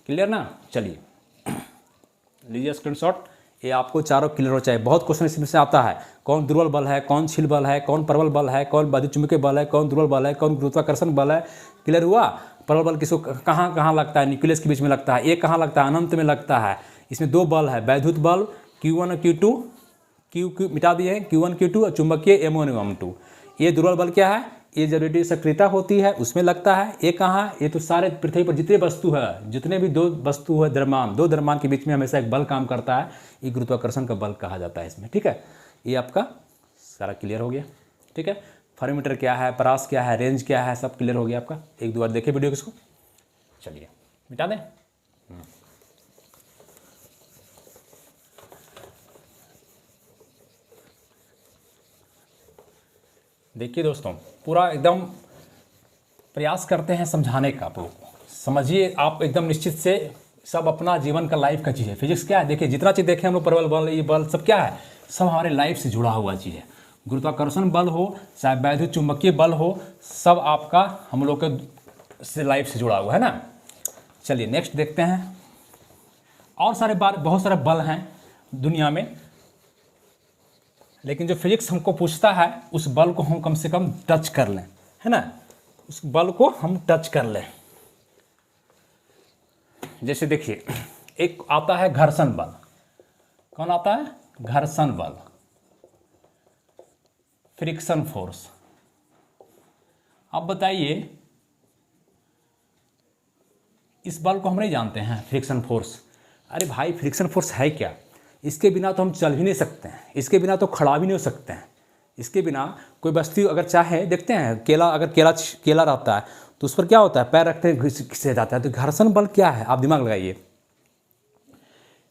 क्लियर ना? चलिए लीजिए स्क्रीनशॉट, ये आपको चारों क्लियर हो चाहिए। बहुत क्वेश्चन इसमें से आता है, कौन दुर्बल बल है, कौन शील बल है, कौन प्रबल बल है, कौन विद्युतचुंबकीय बल है, कौन दुर्बल बल है, कौन गुरुत्वाकर्षण बल है। क्लियर हुआ? प्रबल बल किसको कहाँ कहाँ लगता है? न्यूक्लियस के बीच में लगता है। एक कहाँ लगता है? अनंत में लगता है। इसमें दो बल है, वैद्युत बल Q1 और Q2, Q मिटा दिए हैं, Q1 Q2, और चुंबकीय M1 M2। ये दुर्बल बल क्या है? ये जब रेडियो सक्रियता होती है उसमें लगता है। ये कहाँ? ये तो सारे पृथ्वी पर जितने वस्तु है, जितने भी दो वस्तु है द्रव्यमान, दो द्रव्यमान के बीच में हमेशा एक बल काम करता है, ये गुरुत्वाकर्षण का बल कहा जाता है इसमें। ठीक है, ये आपका सारा क्लियर हो गया। ठीक है, फेरोमीटर क्या है, परास क्या है, रेंज क्या है, सब क्लियर हो गया आपका। एक दो बार देखिए वीडियो किसको। चलिए मिटा दें। देखिए दोस्तों, पूरा एकदम प्रयास करते हैं समझाने का, आपको समझिए आप एकदम निश्चित से, सब अपना जीवन का लाइफ का चीज़ है। फिजिक्स क्या है? देखिए जितना चीज़ देखें हम लोग, प्रबल बल, ये बल सब क्या है, सब हमारे लाइफ से जुड़ा हुआ चीज़ है। गुरुत्वाकर्षण बल हो चाहे वैद्युत चुंबकीय बल हो, सब आपका हम लोग के से लाइफ से जुड़ा हुआ है ना। चलिए नेक्स्ट देखते हैं। और सारे बहुत सारे बल हैं दुनिया में, लेकिन जो फिजिक्स हमको पूछता है उस बल को हम कम से कम टच कर लें, है ना, उस बल को हम टच कर लें। जैसे देखिए, एक आता है घर्षण बल। कौन आता है? घर्षण बल, फ्रिक्शन फोर्स। अब बताइए, इस बल को हम नहीं जानते हैं, फ्रिक्शन फोर्स। अरे भाई, फ्रिक्शन फोर्स है क्या? इसके बिना तो हम चल भी नहीं सकते हैं, इसके बिना तो खड़ा भी नहीं हो सकते हैं, इसके बिना कोई वस्तु अगर चाहे, देखते हैं केला, अगर केला रहता है तो उस पर क्या होता है, पैर रखते हैं घिसे जाता है। तो घर्षण बल क्या है? आप दिमाग लगाइए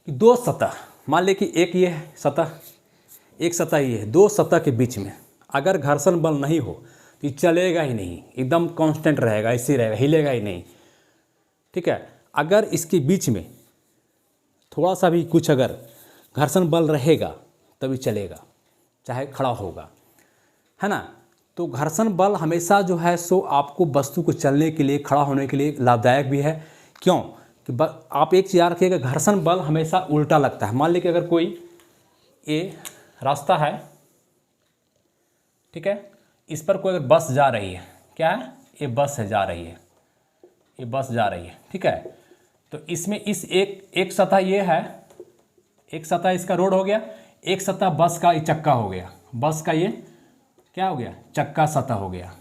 कि दो सतह, मान ले कि एक ये सतह, एक सतह ये है, दो सतह के बीच में अगर घर्षण बल नहीं हो तो ये चलेगा ही नहीं, एकदम कांस्टेंट रहेगा, ऐसे रहेगा, हिलेगा ही नहीं। ठीक है, अगर इसके बीच में थोड़ा सा भी कुछ अगर घर्षण बल रहेगा तभी चलेगा, चाहे खड़ा होगा, है ना। तो घर्षण बल हमेशा जो है सो आपको वस्तु को चलने के लिए, खड़ा होने के लिए लाभदायक भी है। क्यों? कि आप एक चीज़ याद रखिएगा, घर्षण बल हमेशा उल्टा लगता है। मान लीजिए कि अगर कोई ये रास्ता है, ठीक है, इस पर कोई अगर बस जा रही है, क्या है, ये बस है, जा रही है, ये बस जा रही है, ठीक है। तो इसमें इस एक सतह ये है, एक सतह इसका रोड हो गया, एक सतह बस का ये चक्का हो गया, बस का ये क्या हो गया, चक्का सतह हो गया,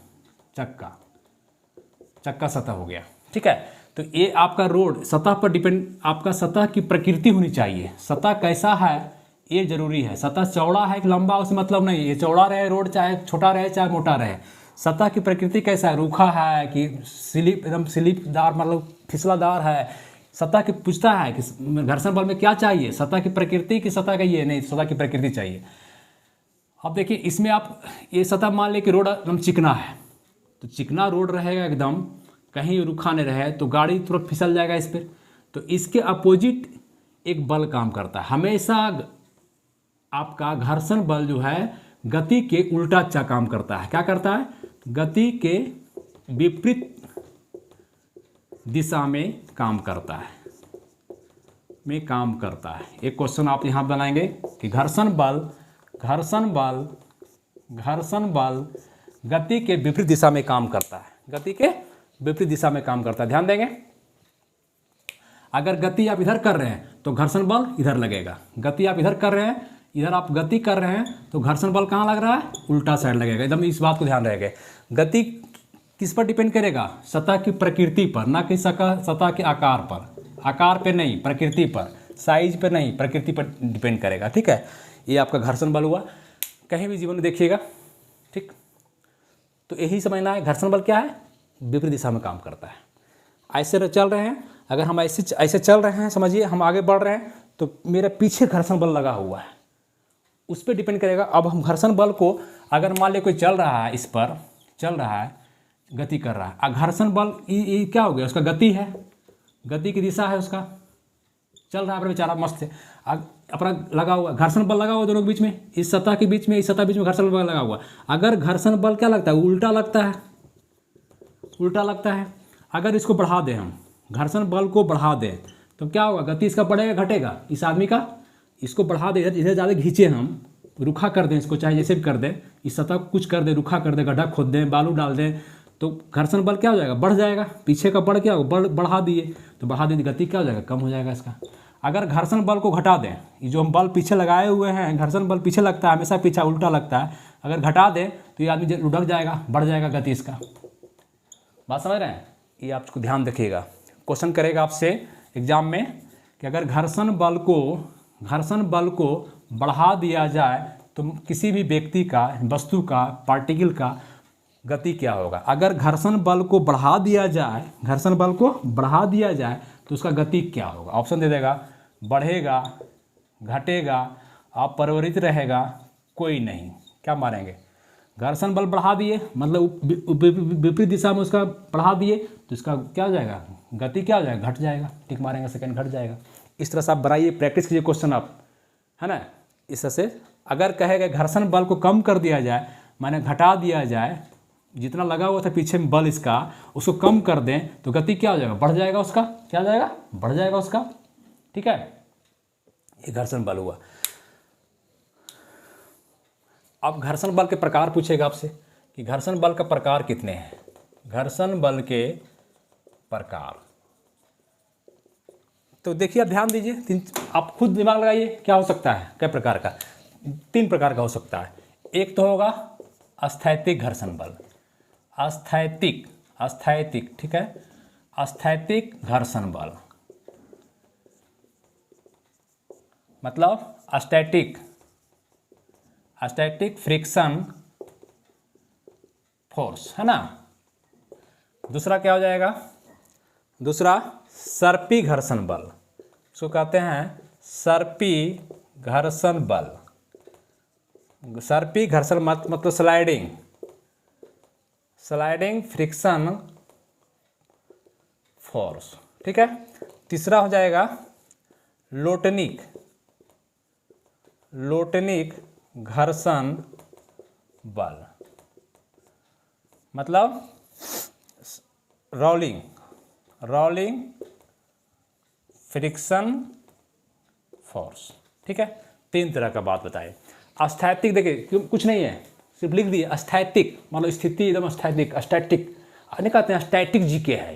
चक्का सतह हो गया, ठीक है। तो ये आपका रोड सतह पर डिपेंड, आपका सतह की प्रकृति होनी चाहिए, सतह कैसा है ये जरूरी है। सतह चौड़ा है कि लंबा उससे मतलब नहीं, ये चौड़ा रहे रोड, चाहे छोटा रहे चाहे मोटा रहे। सतह की प्रकृति कैसा है, रूखा है कि स्लिप, एकदम स्लिपदार, मतलब फिसलादार है। सतह की पूछता है कि घर्षण बल में क्या चाहिए, सतह की प्रकृति की सतह का ये नहीं, सतह की प्रकृति चाहिए। अब देखिए इसमें आप ये सतह मान ले कि रोड एकदम चिकना है, तो चिकना रोड रहेगा एकदम, कहीं रूखा नहीं रहे तो गाड़ी तुरंत फिसल जाएगा इस पर। तो इसके अपोजिट एक बल काम करता है हमेशा, आपका घर्षण बल जो है गति के उल्टा अच्छा काम करता है। क्या करता है, गति के विपरीत दिशा में काम करता है, एक क्वेश्चन आप यहां बनाएंगे कि घर्षण बल गति के विपरीत दिशा में काम करता है, गति के विपरीत दिशा में काम करता है। ध्यान देंगे, अगर गति आप इधर कर रहे हैं तो घर्षण बल इधर लगेगा, गति आप इधर कर रहे हैं, इधर आप गति कर रहे हैं तो घर्षण बल कहाँ लग रहा है, उल्टा साइड लगेगा। एकदम इस बात को ध्यान रखेंगे। गति किस पर डिपेंड करेगा, सतह की प्रकृति पर, ना कि सतह के आकार पर, आकार पे नहीं, प्रकृति पर, साइज पे नहीं, प्रकृति पर डिपेंड करेगा, ठीक है। ये आपका घर्षण बल हुआ, कहीं भी जीवन में देखिएगा, ठीक। तो यही समझना है, घर्षण बल क्या है, विपरीत दिशा में काम करता है। ऐसे चल रहे हैं, अगर हम ऐसे चल रहे हैं, समझिए हम आगे बढ़ रहे हैं तो मेरे पीछे घर्षण बल लगा हुआ है, उस पर डिपेंड करेगा। अब हम घर्षण बल को अगर मान ले कोई चल रहा है, इस पर चल रहा है, गति कर रहा है, घर्षण बल ये क्या हो गया, उसका गति है, गति की दिशा है, उसका चल रहा है अपना बेचारा मस्त है, अपना लगा हुआ घर्षण बल लगा हुआ दोनों के बीच में, इस सतह के बीच में, इस सतह बीच में घर्षण बल लगा हुआ। अगर घर्षण बल क्या लगता है, उल्टा लगता है, उल्टा लगता है। अगर इसको बढ़ा दें हम, घर्षण बल को बढ़ा दें तो क्या होगा, गति इसका बढ़ेगा घटेगा, इस आदमी का, इसको बढ़ा दें, इधर ज़्यादा खींचे हम, रुखा कर दें इसको, चाहे जैसे भी कर दें, इस सतह को कुछ कर दें, रुखा कर दें, गड्ढा खोद दें, बालू डाल दें, तो घर्षण बल क्या हो जाएगा, बढ़ जाएगा। पीछे का बल क्या होगा, बढ़ा दिए तो बढ़ा दिए, गति क्या हो जाएगा, कम हो जाएगा इसका। अगर घर्षण बल को घटा दें, ये जो हम बल पीछे लगाए हुए हैं, घर्षण बल पीछे लगता है, हमेशा पीछे उल्टा लगता है, अगर घटा दें तो ये आदमी लुढ़क जाएगा, बढ़ जाएगा गति इसका। बात समझ रहे हैं, ये आपको ध्यान रखिएगा। क्वेश्चन करेगा आपसे एग्जाम में कि अगर घर्षण बल को बढ़ा दिया जाए तो किसी भी व्यक्ति का, वस्तु का, पार्टिकल का गति क्या होगा। अगर घर्षण बल को बढ़ा दिया जाए, घर्षण बल को बढ़ा दिया जाए तो उसका गति क्या होगा। ऑप्शन दे देगा, बढ़ेगा, घटेगा, अपरिवर्तित रहेगा, कोई नहीं। क्या मारेंगे, घर्षण बल बढ़ा दिए मतलब विपरीत दिशा में उसका बढ़ा दिए तो इसका क्या हो जाएगा, गति क्या हो जाएगा, घट जाएगा। टिक मारेंगे, सेकंड घट जाएगा। इस तरह से आप बनाइए, प्रैक्टिस कीजिए क्वेश्चन आप, है ना। इस तरह से अगर कहेगा घर्षण बल को कम कर दिया जाए, माने घटा दिया जाए, जितना लगा हुआ था पीछे में बल इसका, उसको कम कर दें तो गति क्या हो जाएगा, बढ़ जाएगा उसका, क्या हो जाएगा, बढ़ जाएगा उसका। ठीक है, ये घर्षण बल हुआ। अब घर्षण बल के प्रकार पूछेगा आपसे कि घर्षण बल का प्रकार कितने हैं। घर्षण बल के प्रकार तो देखिए, आप ध्यान दीजिए, आप खुद दिमाग लगाइए, क्या हो सकता है, कई प्रकार का, 3 प्रकार का हो सकता है। एक तो होगा स्थैतिक घर्षण बल, स्थैतिक, ठीक है, स्थैतिक घर्षण बल मतलब स्टैटिक फ्रिक्शन फोर्स, है ना। दूसरा क्या हो जाएगा, दूसरा सर्पी घर्षण बल, इसको कहते हैं सर्पी घर्षण बल। सर्पी घर्षण मतलब स्लाइडिंग फ्रिक्शन फोर्स, ठीक है। तीसरा हो जाएगा लोटनिक घर्षण बल मतलब रोलिंग फ्रिक्शन फोर्स, ठीक है। 3 तरह का बात बताए। स्थैतिक देखिए कुछ नहीं है, सिर्फ लिख दिए स्थैतिक मतलब स्थिति एकदम स्थैतिक, स्टैटिक नहीं कहते हैं, स्टैटिक जीके है,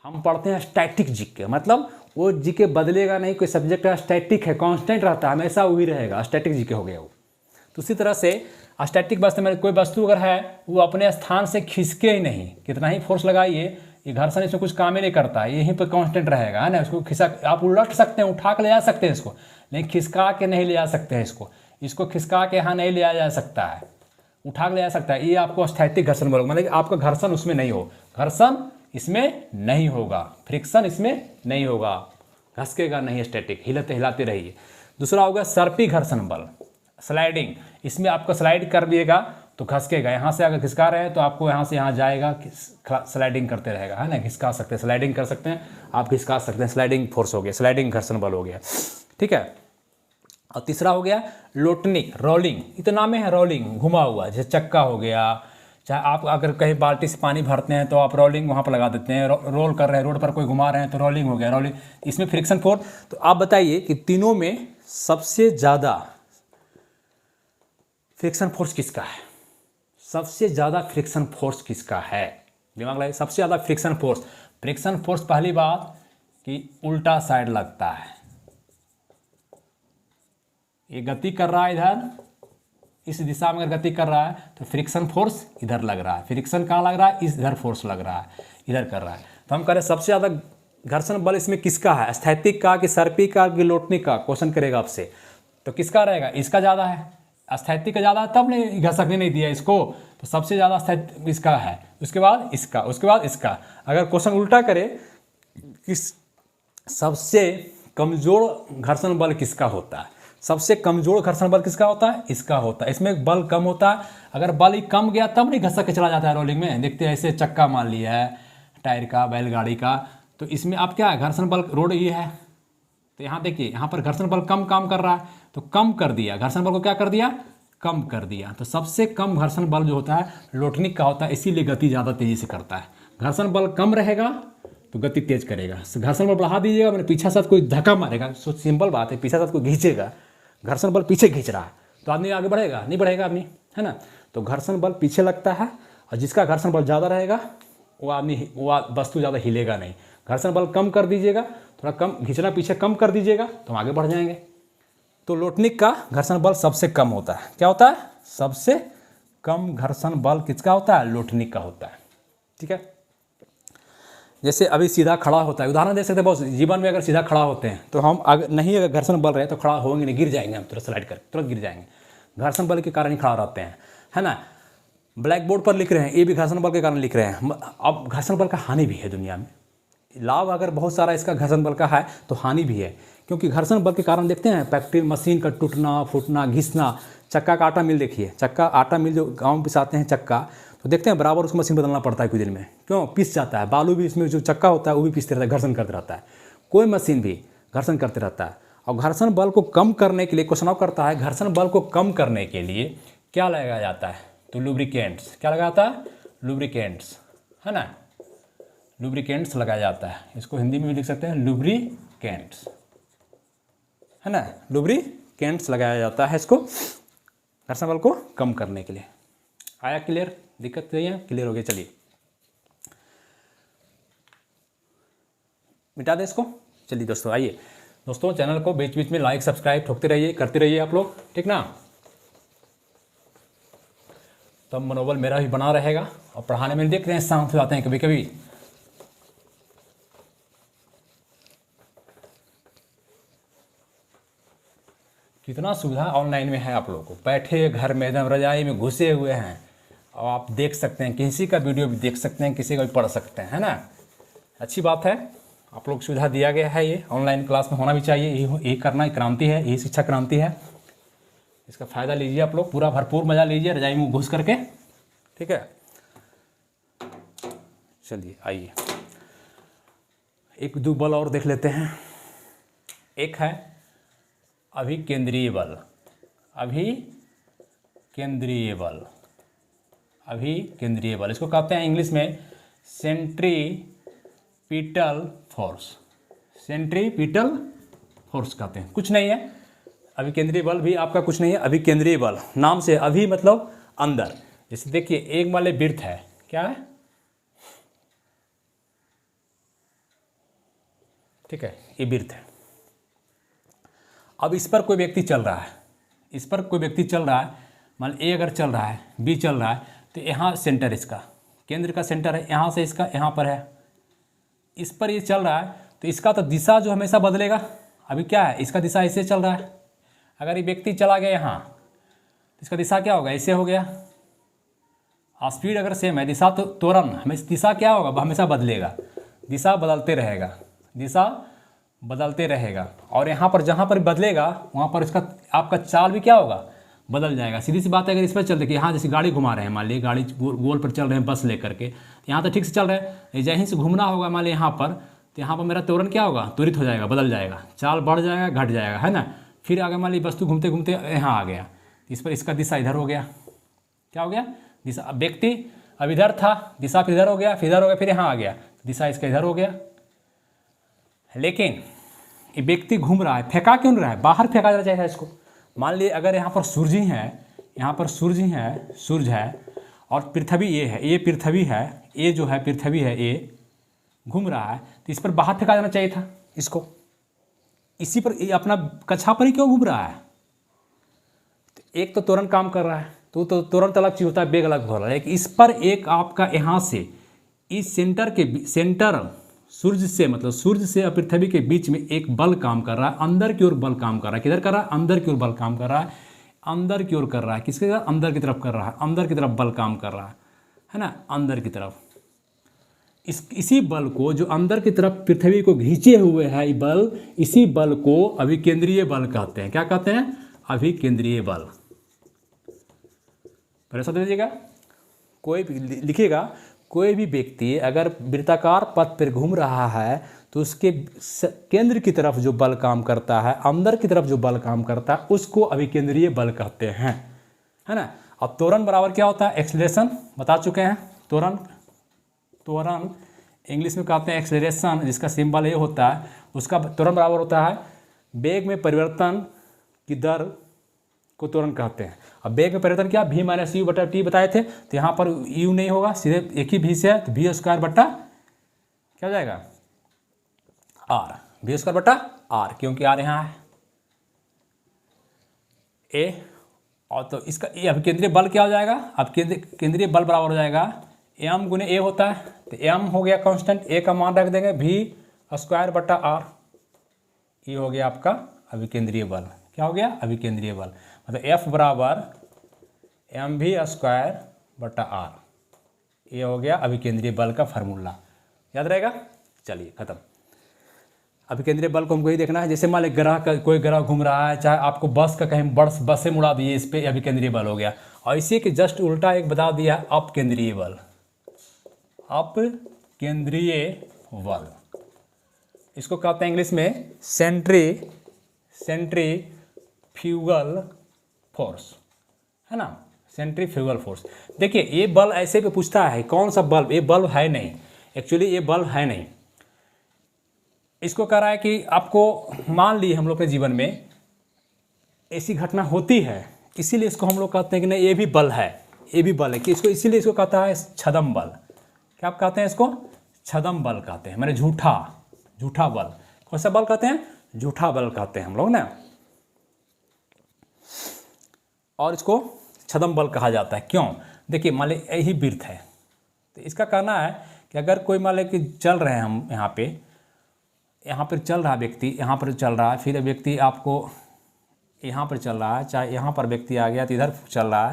हम पढ़ते हैं स्टैटिक जीके मतलब वो जीके बदलेगा नहीं, कोई सब्जेक्ट है स्टैटिक है, कांस्टेंट रहता है, हमेशा वही रहेगा, स्टैटिक जीके हो गया वो। तो उसी तरह से स्टैटिक वास्तव में कोई वस्तु अगर है वो अपने स्थान से खिसके ही नहीं, कितना ही फोर्स लगाइए, ये घर्षण इसमें कुछ काम ही नहीं करता है, यहीं पर कांस्टेंट रहेगा, है ना। उसको आप उलट सकते हैं, उठा के ले जा सकते हैं इसको, लेकिन खिसका के नहीं ले जा सकते हैं इसको खिसका के यहाँ नहीं ले जा सकता है, उठा के ले जा सकता है। ये आपको स्थैतिक घर्षण बोलोगे, मतलब आपका घर्षण उसमें नहीं हो, घर्षण इसमें नहीं होगा, फ्रिक्शन इसमें नहीं होगा, घसकेगा नहीं, स्टैटिक हिलाते रहिए। दूसरा होगा सर्पी घर्षण बल, स्लाइडिंग, इसमें आपको स्लाइड कर दिएगा तो खसकेगा, यहाँ से अगर खिसका रहे हैं तो आपको यहाँ से यहाँ जाएगा, स्लाइडिंग करते रहेगा, है ना। खिसका सकते हैं, स्लाइडिंग कर सकते हैं आप, खिसका सकते हैं, स्लाइडिंग फोर्स हो गया, स्लाइडिंग घर्षण बल हो गया, ठीक है। और तीसरा हो गया लोटनिक, रोलिंग, इतना में है रोलिंग, घुमा हुआ, जैसे चक्का हो गया, चाहे आप अगर कहीं बाल्टी से पानी भरते हैं तो आप रोलिंग वहाँ पर लगा देते हैं, रोल कर रहे हैं, रोड पर कोई घुमा रहे हैं तो रोलिंग हो गया, रोलिंग, इसमें फ्रिक्शन फोर्स। तो आप बताइए कि तीनों में सबसे ज़्यादा फ्रिक्शन फोर्स किसका है, सबसे ज़्यादा फ्रिक्शन फोर्स किसका है, दिमाग लगाइए। सबसे ज़्यादा फ्रिक्शन फोर्स पहली बात कि उल्टा साइड लगता है, ये गति कर रहा है इधर, इस दिशा में अगर गति कर रहा है तो फ्रिक्शन फोर्स इधर लग रहा है, फ्रिक्शन कहाँ लग रहा है, इधर फोर्स लग रहा है, इधर कर रहा है। तो हम कह रहे हैं सबसे ज़्यादा घर्षण बल इसमें किसका है, स्थैतिक का कि सर्पी का कि लोटनिक का, क्वेश्चन करेगा आपसे। तो किसका रहेगा, इसका ज़्यादा है, स्थैतिक का ज़्यादा, तब नहीं घसकने नहीं दिया इसको, तो सबसे ज़्यादा स्थैतिक इसका है, उसके बाद इसका, उसके बाद इसका। अगर क्वेश्चन उल्टा करे कि सबसे कमज़ोर घर्षण बल किसका होता है, सबसे कमजोर घर्षण बल किसका होता है? इसका होता है। इसमें बल कम होता है, अगर बल ही कम गया तब नहीं घसक के चला जाता है रोलिंग में। देखते हैं ऐसे चक्का मान लिया है टायर का, बैलगाड़ी का, तो इसमें अब क्या है, घर्षण बल रोड ये है, तो यहाँ देखिए यहाँ पर घर्षण बल कम काम कर रहा है, तो कम कर दिया, घर्षण बल को क्या कर दिया? कम कर दिया। तो सबसे कम घर्षण बल जो होता है लोटनिक का होता है, इसीलिए गति ज़्यादा तेज़ी से करता है। घर्षण बल कम रहेगा तो गति तेज करेगा, घर्षण बल बढ़ा दीजिएगा, मैंने पीछे साथ कोई धक्का मारेगा, सो सिंपल बात है, पीछे साथ कोई खींचेगा, घर्षण बल पीछे खींच रहा है तो आदमी आगे बढ़ेगा? नहीं बढ़ेगा आदमी, है ना। तो घर्षण बल पीछे लगता है, और जिसका घर्षण बल ज़्यादा रहेगा वो आदमी, वो वस्तु ज़्यादा हिलेगा नहीं। घर्षण बल कम कर दीजिएगा, थोड़ा कम खींचना पीछे कम कर दीजिएगा तो हम आगे बढ़ जाएंगे। तो लोटनिक का घर्षण बल सबसे कम होता है। क्या होता है? सबसे कम घर्षण बल किसका होता है? लोटनिक का होता है। ठीक है, जैसे अभी सीधा खड़ा होता है, उदाहरण दे सकते हैं बहुत, जीवन में अगर सीधा खड़ा होते हैं तो हम अगर नहीं, अगर घर्षण बल रहे तो खड़ा होंगे नहीं, गिर जाएंगे हम, तुरंत स्लाइड कर तुरंत गिर जाएंगे, घर्षण बल के कारण ही खड़ा रहते हैं, है ना। ब्लैक बोर्ड पर लिख रहे हैं, ये भी घर्षण बल के कारण लिख रहे हैं। अब घर्षण बल का हानि भी है दुनिया में, लाभ अगर बहुत सारा इसका घर्षण बल का है तो हानि भी है, क्योंकि घर्षण बल के कारण देखते हैं फैक्ट्री मशीन का टूटना फूटना, घिसना, चक्का का आटा मिल देखिए, चक्का आटा मिल जो गाँव में पिसाते हैं चक्का, तो देखते हैं बराबर उसको मशीन बदलना पड़ता है कुछ दिन में, क्यों? पिस जाता है, बालू भी इसमें जो चक्का होता है वो भी पिसते रहता है, घर्षण करते रहता है, कोई मशीन भी घर्षण करते रहता है। और घर्षण बल को कम करने के लिए क्वेश्चन करता है, घर्षण बल को कम करने के लिए क्या लगाया जाता है? तो लुब्रिकेंट्स, क्या लगाया जाता है? लुब्रिकेंट्स, है ना, लुब्रिकेंट्स लगाया जाता है। इसको हिंदी में भी लिख सकते हैं लुब्रिकेंट्स, है ना, लुब्रिकेंट्स लगाया जाता है इसको घर्षण बल को कम करने के लिए। आया क्लियर? दिक्कत नहीं है? क्लियर हो गया? चलिए मिटा दें इसको। चलिए दोस्तों, आइए दोस्तों, चैनल को बीच बीच में लाइक सब्सक्राइब ठोकते रहिए, करते रहिए आप लोग, ठीक ना, तब मनोबल मेरा भी बना रहेगा। और पढ़ाने में देख रहे हैं शांत हो जाते हैं कभी कभी, कितना सुविधा ऑनलाइन में है आप लोगों को, बैठे घर में एकदम रजाई में घुसे हुए हैं और आप देख सकते हैं, किसी का वीडियो भी देख सकते हैं, किसी का भी पढ़ सकते हैं, है ना। अच्छी बात है, आप लोग सुविधा दिया गया है, ये ऑनलाइन क्लास में होना भी चाहिए, यही करना क्रांति है, यही शिक्षा क्रांति है। इसका फ़ायदा लीजिए आप लोग, पूरा भरपूर मज़ा लीजिए रजाई में घुस करके, ठीक है। चलिए आइए एक दो बल और देख लेते हैं। एक है अभिकेंद्रीय बल, अभिकेंद्रीय बल, अभिकेंद्रीय बल, इसको कहते हैं इंग्लिश में सेंट्रीपिटल फोर्स, सेंट्रीपिटल फोर्स कहते हैं। कुछ नहीं है, अभिकेंद्रीय बल भी आपका कुछ नहीं है, अभिकेंद्रीय बल नाम से, अभी मतलब अंदर। जैसे देखिए एक मान लीजिए वृत्त है, क्या है, ठीक है, ये वृत्त है। अब इस पर कोई व्यक्ति चल रहा है, इस पर कोई व्यक्ति चल रहा है, मान ए अगर चल रहा है, बी चल रहा है, तो यहाँ सेंटर, इसका केंद्र का सेंटर है, यहाँ से इसका यहाँ पर है, इस पर ये चल रहा है, तो इसका तो दिशा जो हमेशा बदलेगा। अभी क्या है, इसका दिशा ऐसे चल रहा है, अगर ये व्यक्ति चला गया यहाँ तो इसका दिशा क्या होगा, ऐसे हो गया। स्पीड अगर सेम है, दिशा तो त्वरण हमेशा, दिशा क्या होगा, हमेशा बदलेगा, दिशा बदलते रहेगा, दिशा बदलते रहेगा। और यहाँ पर जहाँ पर बदलेगा वहाँ पर इसका आपका चाल भी क्या होगा, बदल जाएगा। सीधी सी बात है, अगर इस पर चलते कि यहाँ जैसे गाड़ी घुमा रहे हैं, मान लीजिए गाड़ी गोल पर चल रहे हैं बस लेकर के, यहाँ तो ठीक से चल रहे हैं, यहीं से घूमना होगा मान लीजिए यहाँ पर, तो यहाँ पर मेरा त्वरण क्या होगा, त्वरित हो जाएगा, बदल जाएगा, चाल बढ़ जाएगा घट जाएगा, है ना। फिर आगे मान लीजिए वस्तु घूमते घूमते यहाँ आ गया, इस पर इसका दिशा इधर हो गया, क्या हो गया, दिशा। व्यक्ति अब इधर था, दिशा फिर इधर हो गया, फिर इधर हो गया, फिर यहाँ आ गया, दिशा इसका इधर हो गया। लेकिन ये व्यक्ति घूम रहा है, फेंका क्यों नहीं रहा है, बाहर फेंका जाना चाहिए इसको। मान लिए अगर यहाँ पर सूरज ही है, यहाँ पर सूरज ही है, सूरज है, और पृथ्वी ये है, ये पृथ्वी है, ये जो है पृथ्वी है, ये घूम रहा है, तो इस पर बाहर फेंका जाना चाहिए था इसको। इसी पर ये अपना कक्षा पर ही क्यों घूम रहा है, तो एक तो त्वरण काम कर रहा है, तो तुरंत अलग चीज होता है, बेग अलग हो रहा है। इस पर एक आपका यहाँ से इस सेंटर के सेंटर सूर्य से, मतलब सूर्य से और पृथ्वी के बीच में एक बल काम कर रहा है, अंदर की ओर बल काम कर रहा है। किधर कर रहा है, अंदर की ओर बल काम कर रहा है, अंदर की ओर कर रहा है, किसके तरफ, अंदर की तरफ कर रहा है, अंदर की तरफ बल काम कर रहा है ना, अंदर की तरफ। इसी बल को जो अंदर की तरफ पृथ्वी को खींचे हुए है बल, इसी बल को अभिकेंद्रीय बल कहते हैं। क्या कहते हैं? अभिकेंद्रीय बल। पहले शब्द लीजिएगा, कोई भी लिखिएगा, कोई भी व्यक्ति अगर वृत्ताकार पथ पर घूम रहा है तो उसके केंद्र की तरफ जो बल काम करता है, अंदर की तरफ जो बल काम करता है, उसको अभिकेंद्रीय बल कहते हैं, है ना। अब त्वरण बराबर क्या होता है? एक्सेलरेशन बता चुके हैं। त्वरण इंग्लिश में कहते हैं एक्सेलरेशन, जिसका सिंबल ये होता है, उसका त्वरण बराबर होता है वेग में परिवर्तन की दर को त्वरण कहते हैं। अब वेग में परिवर्तन क्या? v माइनस यू बटा टी बताए थे, तो यहाँ पर u नहीं होगा, सीधे एक ही v से है, तो v स्क्वायर बटा क्या हो जाएगा? r, v स्क्वायर बटा r, क्योंकि r यहाँ है a। और तो इसका ये अभिकेंद्रीय बल क्या हो जाएगा? अब केंद्रीय बल बराबर हो जाएगा m गुने a होता है, तो m हो गया कांस्टेंट, a का मान रख देंगे v स्क्वायर बटा r, ये हो गया आपका अभिकेंद्रीय बल। क्या हो गया? अभिकेंद्रीय बल। मतलब F बराबर mv स्क्वायर बटा r, ये हो गया अभिकेंद्रीय बल का फार्मूला। याद रहेगा? चलिए खत्म। अभिकेंद्रीय बल को हमको ही देखना है। जैसे मान लीजिए ग्रह का कोई ग्रह घूम रहा है, चाहे आपको बस का कहीं बस से मुड़ा दिए, इस पर अभिकेंद्रीय बल हो गया। और इसी के जस्ट उल्टा एक बता दिया है अपकेंद्रीय बल। अपकेंद्रीय बल इसको कहते हैं इंग्लिश में सेंट्रीफ्यूगल फोर्स, है ना, सेंट्रीफ्यूगल फोर्स। देखिए ये बल ऐसे पे पूछता है कौन सा बल, ये बल है नहीं, एक्चुअली ये बल है नहीं। इसको कह रहा है कि आपको मान लिए हम लोग के जीवन में ऐसी घटना होती है, इसीलिए इसको हम लोग कहते हैं कि नहीं ये भी बल है, ये भी बल है, कि इसको इसीलिए इसको कहता है छदम बल। क्या आप कहते हैं इसको? छदम बल कहते हैं, मैंने झूठा बल। कौन सा बल कहते हैं? झूठा बल कहते हैं हम लोग ना, और इसको छदम बल कहा जाता है। क्यों? देखिए मान ली यही वृत्त है, तो इसका कहना है कि अगर कोई मान ली कि चल रहे हैं हम यहाँ पर चल रहा व्यक्ति, यहाँ पर चल रहा है, फिर व्यक्ति आपको यहाँ पर चल रहा है, चाहे यहाँ पर व्यक्ति आ गया तो इधर चल रहा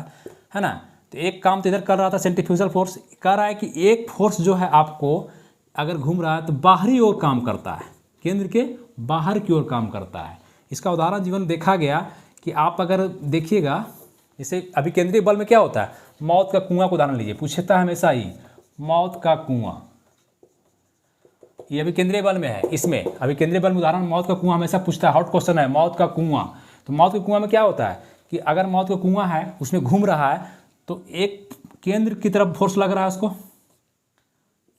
है ना। तो एक काम तो इधर कर रहा था सेंट्रीफ्यूगल फोर्स, कह रहा है कि एक फोर्स जो है आपको अगर घूम रहा है तो बाहरी ओर काम करता है, केंद्र के बाहर की ओर काम करता है। इसका उदाहरण जीवन देखा गया कि आप अगर देखिएगा, जैसे अभी केंद्रीय बल में क्या होता है, मौत का कुआं को उदाहरण लीजिए, पूछता है हमेशा ही मौत का कुआं, ये अभी केंद्रीय बल में है। इसमें अभी केंद्रीय बल में उदाहरण मौत का कुआं हमेशा पूछता है, हॉट क्वेश्चन है मौत का कुआं। तो मौत के कुआं में क्या होता है कि अगर मौत का कुआं है, उसमें घूम रहा है, तो एक केंद्र की तरफ फोर्स लग रहा है, उसको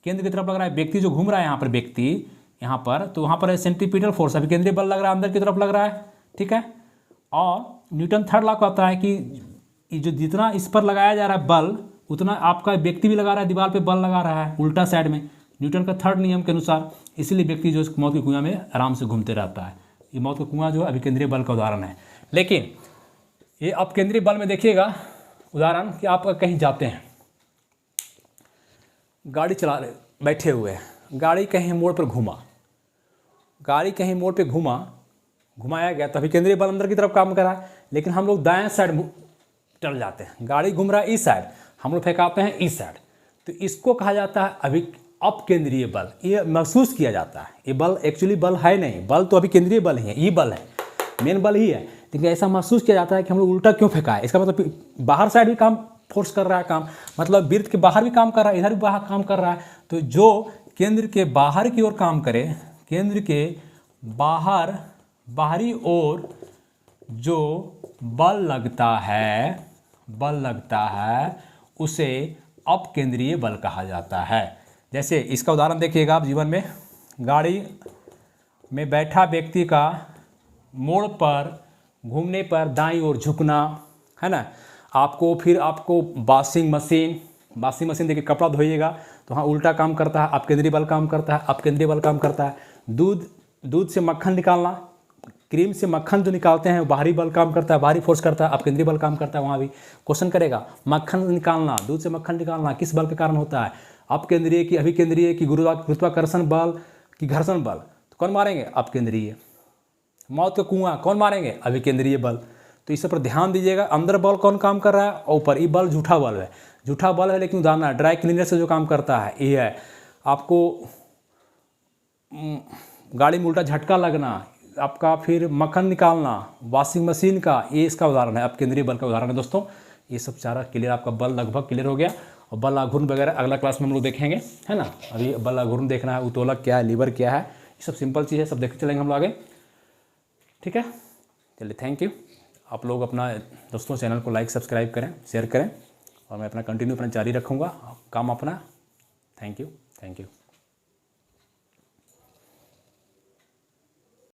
केंद्र की तरफ लग रहा है। व्यक्ति जो घूम रहा है यहाँ पर, व्यक्ति यहाँ पर, तो वहाँ पर सेंट्रीपिटल फोर्स अभी केंद्रीय बल लग रहा है, अंदर की तरफ लग रहा है, ठीक है। और न्यूटन थर्ड लॉ कहता है कि जो जितना इस पर लगाया जा रहा है बल, उतना आपका व्यक्ति भी लगा रहा है, दीवार पे बल लगा रहा है उल्टा साइड में, न्यूटन का थर्ड नियम के अनुसार। इसीलिए व्यक्ति जो मौत के कुआं में आराम से घूमते रहता है। ये मौत का कुआं जो है अभिकेंद्रीय बल का उदाहरण है। लेकिन ये अपकेंद्रीय बल में देखिएगा उदाहरण कि आप कहीं जाते हैं, गाड़ी चला रहे, बैठे हुए हैं, गाड़ी कहीं मोड़ पर घुमाया गया, तो अभिकेंद्रीय बल अंदर की तरफ काम कर रहा है। लेकिन हम लोग दाएं साइड चल जाते हैं, गाड़ी घूम रहा है इस साइड, हम लोग फेंकाते हैं इस साइड, तो इसको कहा जाता है अपकेंद्रीय बल। ये महसूस किया जाता है, ये बल एक्चुअली बल है नहीं, बल तो अभिकेंद्रीय बल ही है, ये बल है, मेन बल ही है, लेकिन ऐसा महसूस किया जाता है कि हम लोग उल्टा क्यों फेंका है। इसका मतलब बाहर साइड भी काम फोर्स कर रहा है, काम मतलब वृत्त के बाहर भी काम कर रहा है, इधर भी बाहर काम कर रहा है। तो जो केंद्र के बाहर की ओर काम करे, केंद्र के बाहरी ओर जो बल लगता है उसे अपकेंद्रीय बल कहा जाता है। जैसे इसका उदाहरण देखिएगा आप जीवन में, गाड़ी में बैठा व्यक्ति का मोड़ पर घूमने पर दाईं ओर झुकना, है ना। फिर आपको वॉशिंग मशीन देखिए, कपड़ा धोइएगा तो हाँ उल्टा काम करता है, अपकेंद्रीय बल काम करता है। दूध से मक्खन निकालना, क्रीम से मक्खन जो निकालते हैं बाहरी बल काम करता है, बाहरी फोर्स करता है, अपकेंद्रीय बल काम करता है। वहाँ भी क्वेश्चन करेगा, मक्खन निकालना, दूध से मक्खन निकालना किस बल के कारण होता है, अपकेंद्रीय की अभिकेंद्रीय की गुरुत्वाकर्षण बल की घर्षण बल, तो कौन मारेंगे? अपकेंद्रीय। मौत का कुआं कौन मारेंगे? अभिकेंद्रीय बल। तो इस पर ध्यान दीजिएगा, अंदर बल कौन काम कर रहा है, ऊपर ये बल झूठा बल है, लेकिन उदाहरण ड्राई क्लीनर से जो काम करता है ये है, आपको गाड़ी में उल्टा झटका लगना, आपका फिर मक्खन निकालना, वॉशिंग मशीन का, ये इसका उदाहरण है, अब केंद्रीय बल का उदाहरण है दोस्तों। ये सब सारा क्लियर, आपका बल लगभग क्लियर हो गया। और बल आघूर्ण वगैरह अगला क्लास में हम लोग देखेंगे, है ना। अभी बल आघूर्ण देखना है, उत्तोलक क्या है, लीवर क्या है, ये सब सिंपल चीज़ है, सब देखते चलेंगे हम लोग आगे, ठीक है। चलिए, थैंक यू। आप लोग अपना दोस्तों चैनल को लाइक सब्सक्राइब करें, शेयर करें, और मैं अपना कंटिन्यू अपना जारी रखूँगा काम अपना। Thank you, thank you.